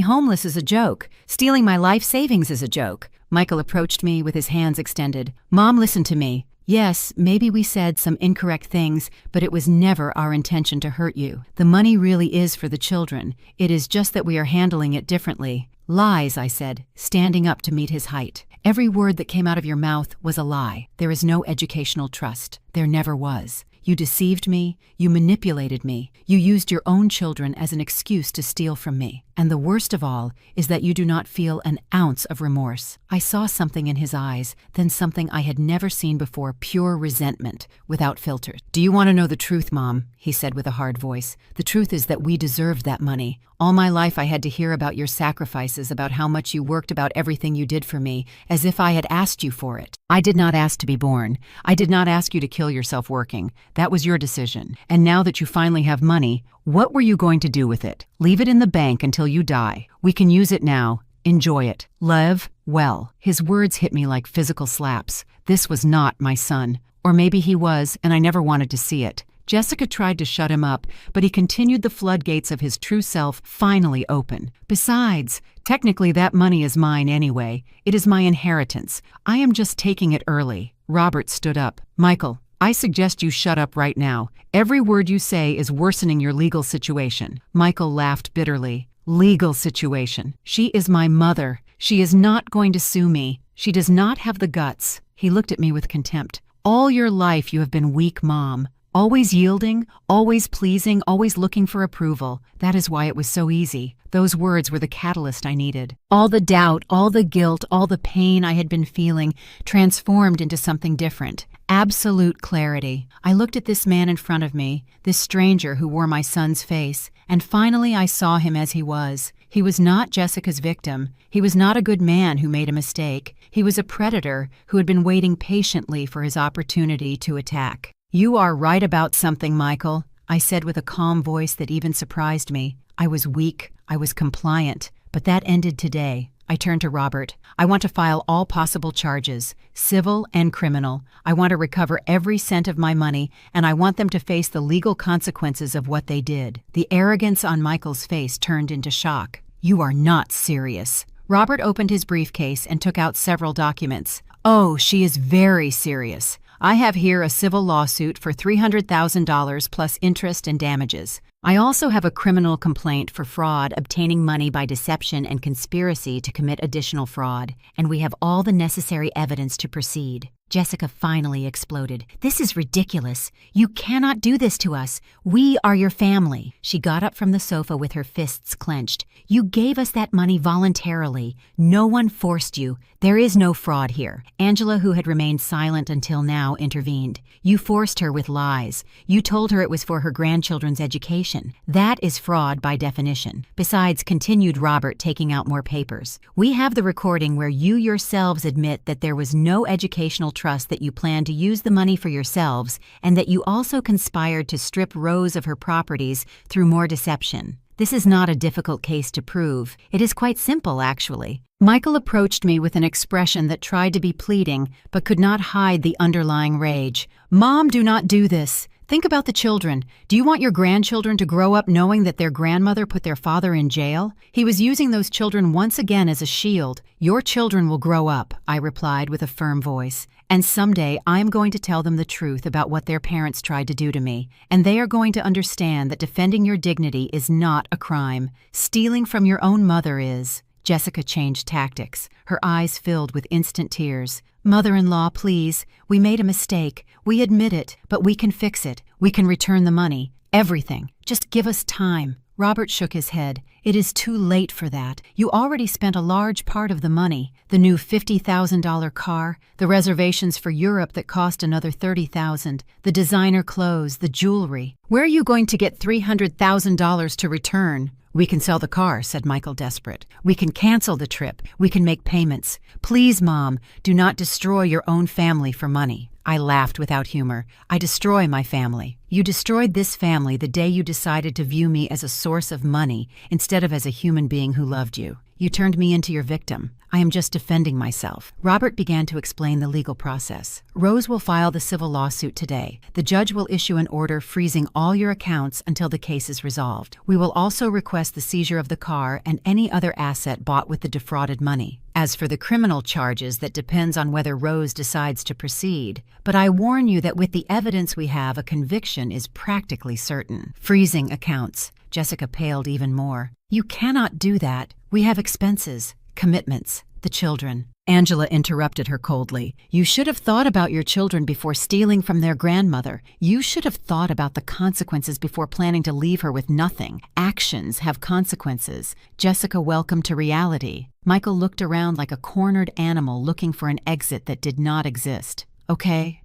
homeless is a joke. Stealing my life savings is a joke." Michael approached me with his hands extended. "Mom, listen to me. Yes, maybe we said some incorrect things, but it was never our intention to hurt you. The money really is for the children. It is just that we are handling it differently." "Lies," I said, standing up to meet his height. "Every word that came out of your mouth was a lie. There is no educational trust. There never was. You deceived me. You manipulated me. You used your own children as an excuse to steal from me. And the worst of all is that you do not feel an ounce of remorse." I saw something in his eyes, then something I had never seen before, pure resentment, without filter. "Do you want to know the truth, Mom?" he said with a hard voice. "The truth is that we deserved that money. All my life I had to hear about your sacrifices, about how much you worked, about everything you did for me, as if I had asked you for it. I did not ask to be born. I did not ask you to kill yourself working. That was your decision. And now that you finally have money, what were you going to do with it? Leave it in the bank until you die. We can use it now. Enjoy it. Live well." His words hit me like physical slaps. This was not my son. Or maybe he was, and I never wanted to see it. Jessica tried to shut him up, but he continued, the floodgates of his true self finally open. "Besides, technically that money is mine anyway. It is my inheritance. I am just taking it early." Robert stood up. "Michael, I suggest you shut up right now. Every word you say is worsening your legal situation." Michael laughed bitterly. "Legal situation? She is my mother. She is not going to sue me. She does not have the guts." He looked at me with contempt. "All your life you have been weak, Mom. Always yielding, always pleasing, always looking for approval. That is why it was so easy. Those words were the catalyst I needed. All the doubt, all the guilt, all the pain I had been feeling transformed into something different. Absolute clarity. I looked at this man in front of me, this stranger who wore my son's face, and finally I saw him as he was. He was not Jessica's victim. He was not a good man who made a mistake. He was a predator who had been waiting patiently for his opportunity to attack. "You are right about something, Michael," I said with a calm voice that even surprised me. I was weak. I was compliant. But that ended today. I turned to Robert. "I want to file all possible charges, civil and criminal. I want to recover every cent of my money, and I want them to face the legal consequences of what they did." The arrogance on Michael's face turned into shock. "You are not serious." Robert opened his briefcase and took out several documents. "Oh, she is very serious. I have here a civil lawsuit for $300,000 plus interest and damages. I also have a criminal complaint for fraud, obtaining money by deception, and conspiracy to commit additional fraud, and we have all the necessary evidence to proceed." Jessica finally exploded. "This is ridiculous. You cannot do this to us. We are your family." She got up from the sofa with her fists clenched. "You gave us that money voluntarily. No one forced you. There is no fraud here." Angela, who had remained silent until now, intervened. "You forced her with lies. You told her it was for her grandchildren's education. That is fraud by definition." Besides, continued Robert, taking out more papers, "we have the recording where you yourselves admit that there was no educational trust that you planned to use the money for yourselves and that you also conspired to strip Rose of her properties through more deception. This is not a difficult case to prove. It is quite simple, actually. Michael approached me with an expression that tried to be pleading but could not hide the underlying rage. "Mom, do not do this. Think about the children. Do you want your grandchildren to grow up knowing that their grandmother put their father in jail? He was using those children once again as a shield. Your children will grow up," I replied with a firm voice. "And someday I am going to tell them the truth about what their parents tried to do to me. And they are going to understand that defending your dignity is not a crime. Stealing from your own mother is." Jessica changed tactics. Her eyes filled with instant tears. "Mother-in-law, please. We made a mistake. We admit it, but we can fix it. We can return the money. Everything. Just give us time." Robert shook his head. "It is too late for that. You already spent a large part of the money. The new $50,000 car, the reservations for Europe that cost another $30,000, the designer clothes, the jewelry. Where are you going to get $300,000 to return?" "We can sell the car," said Michael, desperate. "We can cancel the trip. We can make payments. Please, Mom, do not destroy your own family for money." I laughed without humor. "I destroy my family. You destroyed this family the day you decided to view me as a source of money instead of as a human being who loved you. You turned me into your victim. I am just defending myself." Robert began to explain the legal process. "Rose will file the civil lawsuit today. The judge will issue an order freezing all your accounts until the case is resolved. We will also request the seizure of the car and any other asset bought with the defrauded money. As for the criminal charges, that depends on whether Rose decides to proceed. But I warn you that with the evidence we have, a conviction is practically certain." Freezing accounts. Jessica paled even more. "You cannot do that. We have expenses, commitments, the children." Angela interrupted her coldly. "You should have thought about your children before stealing from their grandmother. You should have thought about the consequences before planning to leave her with nothing. Actions have consequences." Jessica welcomed to reality. Michael looked around like a cornered animal looking for an exit that did not exist. Okay.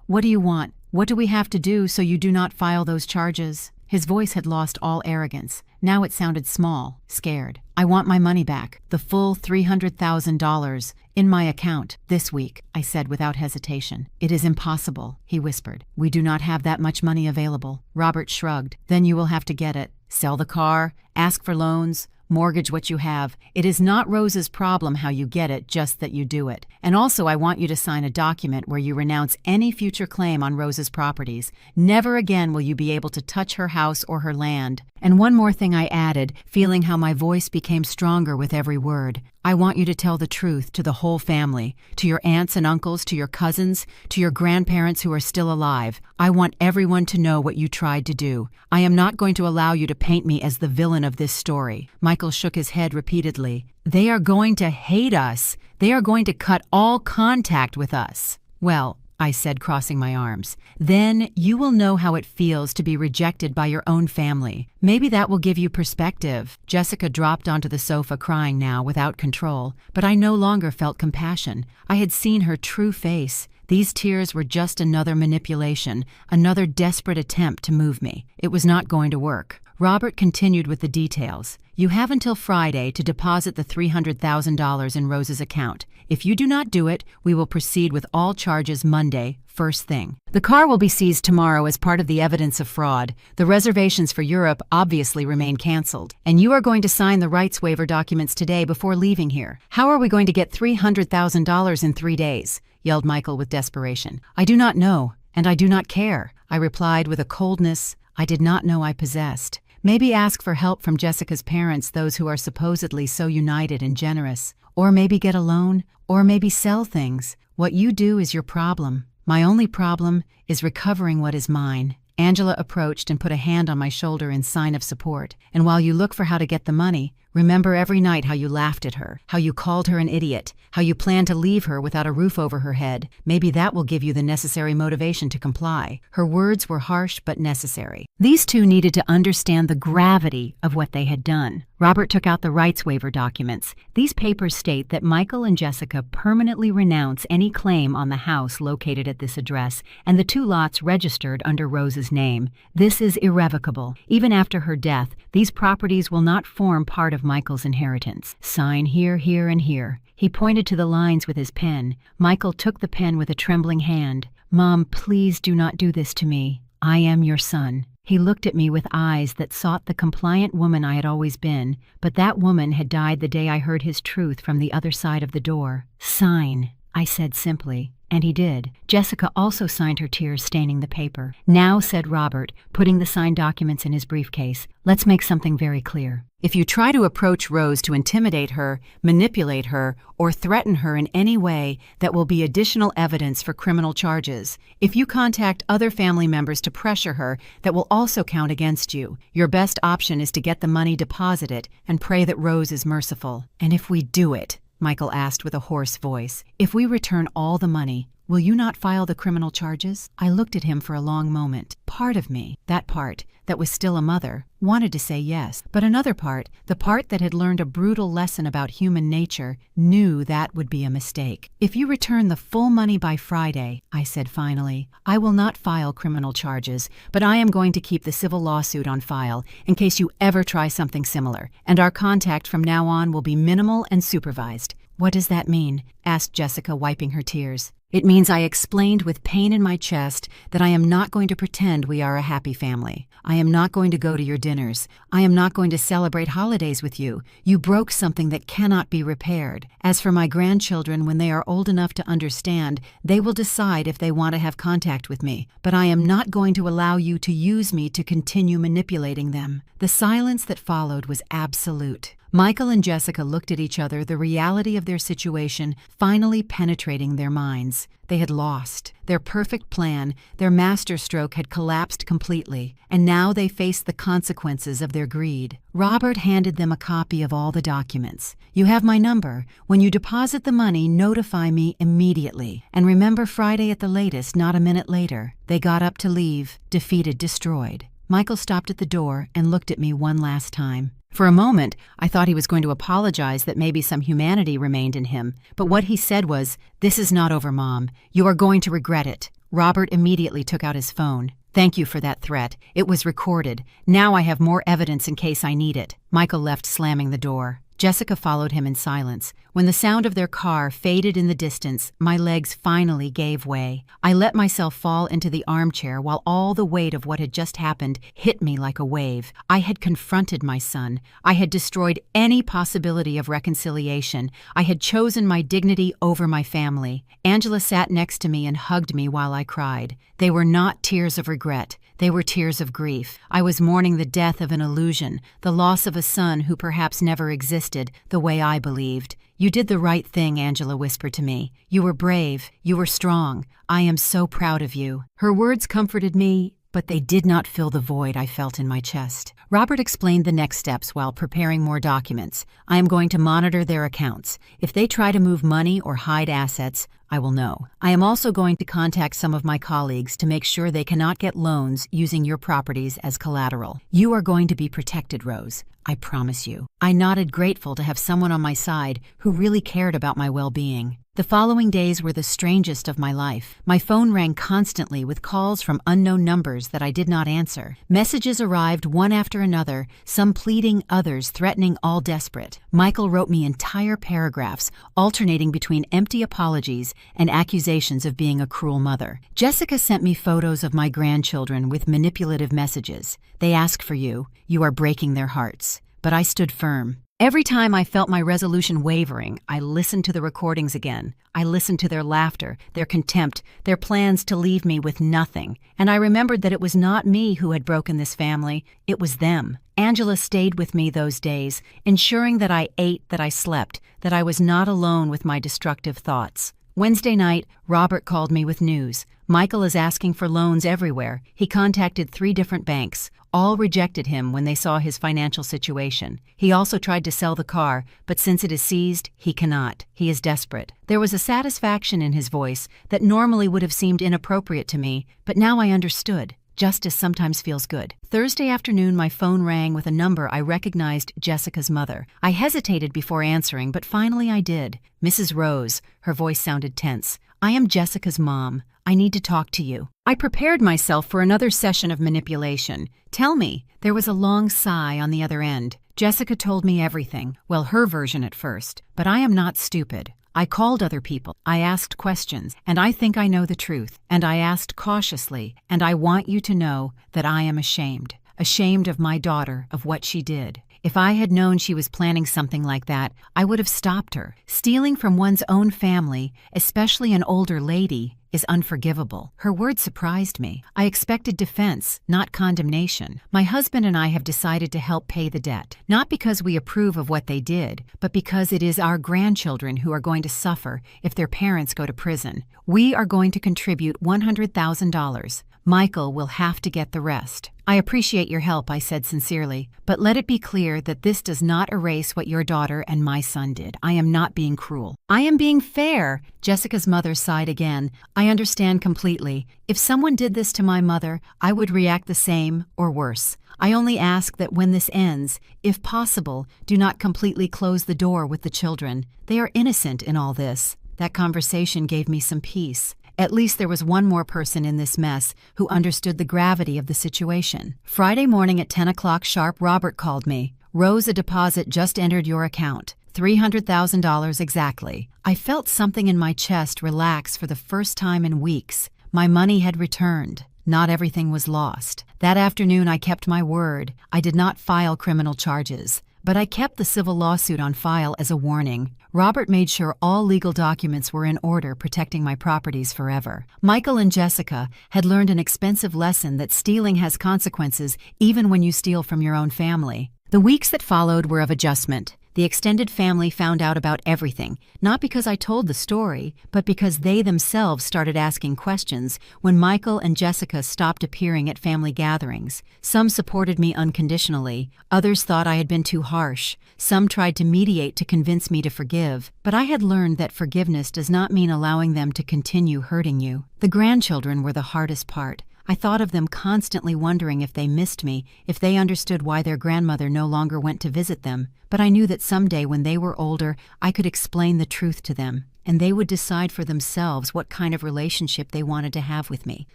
What do you want? What do we have to do so you do not file those charges?" His voice had lost all arrogance. Now it sounded small, scared. "I want my money back, the full $300,000, in my account, this week," I said without hesitation. "It is impossible," he whispered. "We do not have that much money available." Robert shrugged. "Then you will have to get it. Sell the car, ask for loans, mortgage what you have. It is not Rose's problem how you get it, just that you do it. And also I want you to sign a document where you renounce any future claim on Rose's properties. Never again will you be able to touch her house or her land. And one more thing," I added, feeling how my voice became stronger with every word. "I want you to tell the truth to the whole family, to your aunts and uncles, to your cousins, to your grandparents who are still alive. I want everyone to know what you tried to do. I am not going to allow you to paint me as the villain of this story." Michael shook his head repeatedly. "They are going to hate us. They are going to cut all contact with us." "Well," I said, crossing my arms, "then you will know how it feels to be rejected by your own family. Maybe that will give you perspective." Jessica dropped onto the sofa crying now, without control, but I no longer felt compassion. I had seen her true face. These tears were just another manipulation, another desperate attempt to move me. It was not going to work. Robert continued with the details. "You have until Friday to deposit the $300,000 in Rose's account. If you do not do it, we will proceed with all charges Monday, first thing. The car will be seized tomorrow as part of the evidence of fraud. The reservations for Europe obviously remain canceled. And you are going to sign the rights waiver documents today before leaving here. How are we going to get $300,000 in 3 days?" yelled Michael with desperation. "I do not know, and I do not care," I replied with a coldness I did not know I possessed. "Maybe ask for help from Jessica's parents, those who are supposedly so united and generous. Or maybe get a loan, or maybe sell things. What you do is your problem. My only problem is recovering what is mine." Angela approached and put a hand on my shoulder in sign of support. "And while you look for how to get the money, remember every night how you laughed at her, how you called her an idiot, how you planned to leave her without a roof over her head. Maybe that will give you the necessary motivation to comply." Her words were harsh but necessary. These two needed to understand the gravity of what they had done. Robert took out the rights waiver documents. These papers state that Michael and Jessica permanently renounce any claim on the house located at this address and the 2 lots registered under Rose's name. This is irrevocable. Even after her death, these properties will not form part of of Michael's inheritance. Sign here, here, and here. He pointed to the lines with his pen. Michael took the pen with a trembling hand. Mom, please do not do this to me. I am your son. He looked at me with eyes that sought the compliant woman I had always been, but that woman had died the day I heard his truth from the other side of the door. Sign, I said simply. And he did. Jessica also signed, her tears staining the paper. Now, said Robert, putting the signed documents in his briefcase, let's make something very clear. If you try to approach Rose to intimidate her, manipulate her, or threaten her in any way, that will be additional evidence for criminal charges. If you contact other family members to pressure her, that will also count against you. Your best option is to get the money deposited and pray that Rose is merciful. And if we do it, Michael asked with a hoarse voice, if we return all the money, will you not file the criminal charges? I looked at him for a long moment. Part of me, that part that was still a mother, wanted to say yes. But another part, the part that had learned a brutal lesson about human nature, knew that would be a mistake. If you return the full money by Friday, I said finally, I will not file criminal charges, but I am going to keep the civil lawsuit on file in case you ever try something similar, and our contact from now on will be minimal and supervised. What does that mean? Asked Jessica, wiping her tears. It means, I explained with pain in my chest, that I am not going to pretend we are a happy family. I am not going to go to your dinners. I am not going to celebrate holidays with you. You broke something that cannot be repaired. As for my grandchildren, when they are old enough to understand, they will decide if they want to have contact with me. But I am not going to allow you to use me to continue manipulating them. The silence that followed was absolute. Michael and Jessica looked at each other, the reality of their situation finally penetrating their minds. They had lost. Their perfect plan, their masterstroke had collapsed completely, and now they faced the consequences of their greed. Robert handed them a copy of all the documents. You have my number. When you deposit the money, notify me immediately. And remember, Friday at the latest, not a minute later. They got up to leave, defeated, destroyed. Michael stopped at the door and looked at me one last time. For a moment, I thought he was going to apologize that maybe some humanity remained in him. But what he said was, "This is not over, Mom. You are going to regret it." Robert immediately took out his phone. "Thank you for that threat. It was recorded. Now I have more evidence in case I need it." Michael left, slamming the door. Jessica followed him in silence. When the sound of their car faded in the distance, my legs finally gave way. I let myself fall into the armchair while all the weight of what had just happened hit me like a wave. I had confronted my son. I had destroyed any possibility of reconciliation. I had chosen my dignity over my family. Angela sat next to me and hugged me while I cried. They were not tears of regret. They were tears of grief. I was mourning the death of an illusion, the loss of a son who perhaps never existed, the way I believed. "You did the right thing," Angela whispered to me. "You were brave. You were strong. I am so proud of you." Her words comforted me, but they did not fill the void I felt in my chest. Robert explained the next steps while preparing more documents. I am going to monitor their accounts. If they try to move money or hide assets, I will know. I am also going to contact some of my colleagues to make sure they cannot get loans using your properties as collateral. You are going to be protected, Rose. I promise you. I nodded, grateful to have someone on my side who really cared about my well-being. The following days were the strangest of my life. My phone rang constantly with calls from unknown numbers that I did not answer. Messages arrived one after another, some pleading, others threatening, all desperate. Michael wrote me entire paragraphs, alternating between empty apologies and accusations of being a cruel mother. Jessica sent me photos of my grandchildren with manipulative messages. "They ask for you. You are breaking their hearts." But I stood firm. Every time I felt my resolution wavering, I listened to the recordings again. I listened to their laughter, their contempt, their plans to leave me with nothing. And I remembered that it was not me who had broken this family. It was them. Angela stayed with me those days, ensuring that I ate, that I slept, that I was not alone with my destructive thoughts. Wednesday night, Robert called me with news. Michael is asking for loans everywhere. He contacted 3 different banks. All rejected him when they saw his financial situation. He also tried to sell the car, but since it is seized, he cannot. He is desperate. There was a satisfaction in his voice that normally would have seemed inappropriate to me, but now I understood. Justice sometimes feels good. Thursday afternoon, my phone rang with a number I recognized, Jessica's mother. I hesitated before answering, but finally I did. "Mrs. Rose," her voice sounded tense. "I am Jessica's mom. I need to talk to you." I prepared myself for another session of manipulation. "Tell me." There was a long sigh on the other end. Jessica told me everything, well, her version at first, but I am not stupid. I called other people, I asked questions, and I think I know the truth, and I asked cautiously, and I want you to know that I am ashamed. Ashamed of my daughter, of what she did. If I had known she was planning something like that, I would have stopped her. Stealing from one's own family, especially an older lady, is unforgivable. Her words surprised me. I expected defense, not condemnation. My husband and I have decided to help pay the debt, not because we approve of what they did, but because it is our grandchildren who are going to suffer if their parents go to prison. We are going to contribute $100,000. Michael will have to get the rest. I appreciate your help, I said sincerely, but let it be clear that this does not erase what your daughter and my son did. I am not being cruel. I am being fair. Jessica's mother sighed again. I understand completely. If someone did this to my mother, I would react the same or worse. I only ask that when this ends, if possible, do not completely close the door with the children. They are innocent in all this. That conversation gave me some peace. At least there was one more person in this mess who understood the gravity of the situation. Friday morning at 10 o'clock sharp, Robert called me. Rose, a deposit just entered your account. $300,000 exactly. I felt something in my chest relax for the first time in weeks. My money had returned. Not everything was lost. That afternoon I kept my word. I did not file criminal charges, but I kept the civil lawsuit on file as a warning. Robert made sure all legal documents were in order, protecting my properties forever. Michael and Jessica had learned an expensive lesson that stealing has consequences even when you steal from your own family. The weeks that followed were of adjustment. The extended family found out about everything, not because I told the story, but because they themselves started asking questions when Michael and Jessica stopped appearing at family gatherings. Some supported me unconditionally, others thought I had been too harsh, some tried to mediate to convince me to forgive, but I had learned that forgiveness does not mean allowing them to continue hurting you. The grandchildren were the hardest part. I thought of them constantly wondering if they missed me, if they understood why their grandmother no longer went to visit them. But I knew that someday when they were older, I could explain the truth to them, and they would decide for themselves what kind of relationship they wanted to have with me.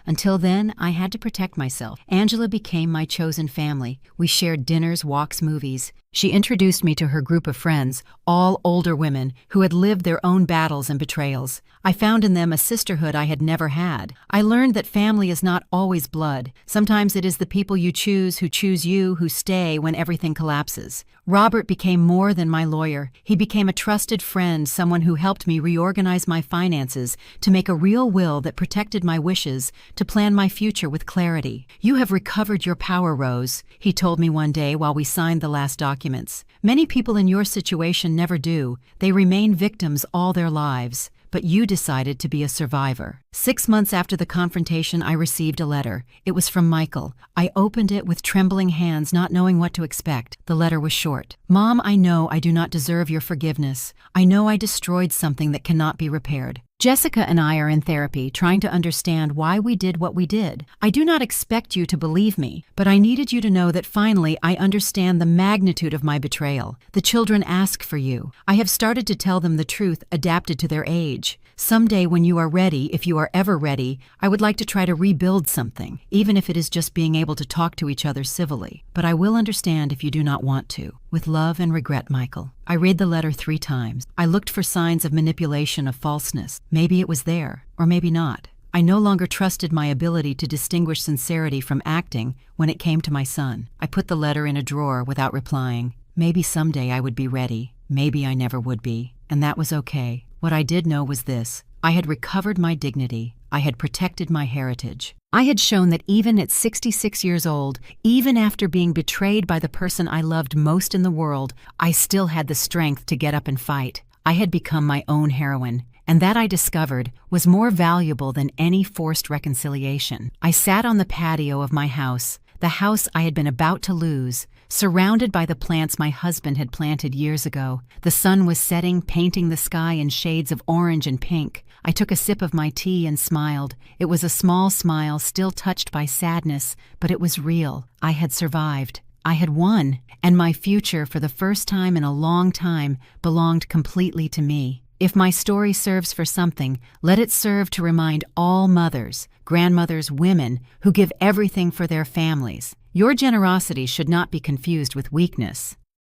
Until then, I had to protect myself. Angela became my chosen family. We shared dinners, walks, movies. She introduced me to her group of friends, all older women who had lived their own battles and betrayals. I found in them a sisterhood I had never had. I learned that family is not always blood. Sometimes it is the people you choose who choose you who stay when everything collapses. Robert became more than my lawyer. He became a trusted friend, someone who helped me reorganize my finances, to make a real will that protected my wishes, to plan my future with clarity. You have recovered your power, Rose, he told me one day while we signed the last documents. Many people in your situation never do. They remain victims all their lives. But you decided to be a survivor. 6 months after the confrontation, I received a letter. It was from Michael. I opened it with trembling hands, not knowing what to expect. The letter was short. Mom, I know I do not deserve your forgiveness. I know I destroyed something that cannot be repaired. Jessica and I are in therapy, trying to understand why we did what we did. I do not expect you to believe me, but I needed you to know that finally I understand the magnitude of my betrayal. The children ask for you. I have started to tell them the truth adapted to their age. Someday when you are ready, if you are ever ready, I would like to try to rebuild something, even if it is just being able to talk to each other civilly. But I will understand if you do not want to. With love and regret, Michael. I read the letter 3 times. I looked for signs of manipulation, of falseness. Maybe it was there, or maybe not. I no longer trusted my ability to distinguish sincerity from acting when it came to my son. I put the letter in a drawer without replying. Maybe someday I would be ready. Maybe I never would be. And that was okay. What I did know was this. I had recovered my dignity. I had protected my heritage. I had shown that even at 66 years old, even after being betrayed by the person I loved most in the world, I still had the strength to get up and fight. I had become my own heroine, and that I discovered was more valuable than any forced reconciliation. I sat on the patio of my house, the house I had been about to lose, surrounded by the plants my husband had planted years ago. The sun was setting, painting the sky in shades of orange and pink. I took a sip of my tea and smiled. It was a small smile, still touched by sadness, but it was real. I had survived. I had won, and my future, for the first time in a long time, belonged completely to me. If my story serves for something, let it serve to remind all mothers, grandmothers, women who give everything for their families. Your generosity should not be confused with weakness.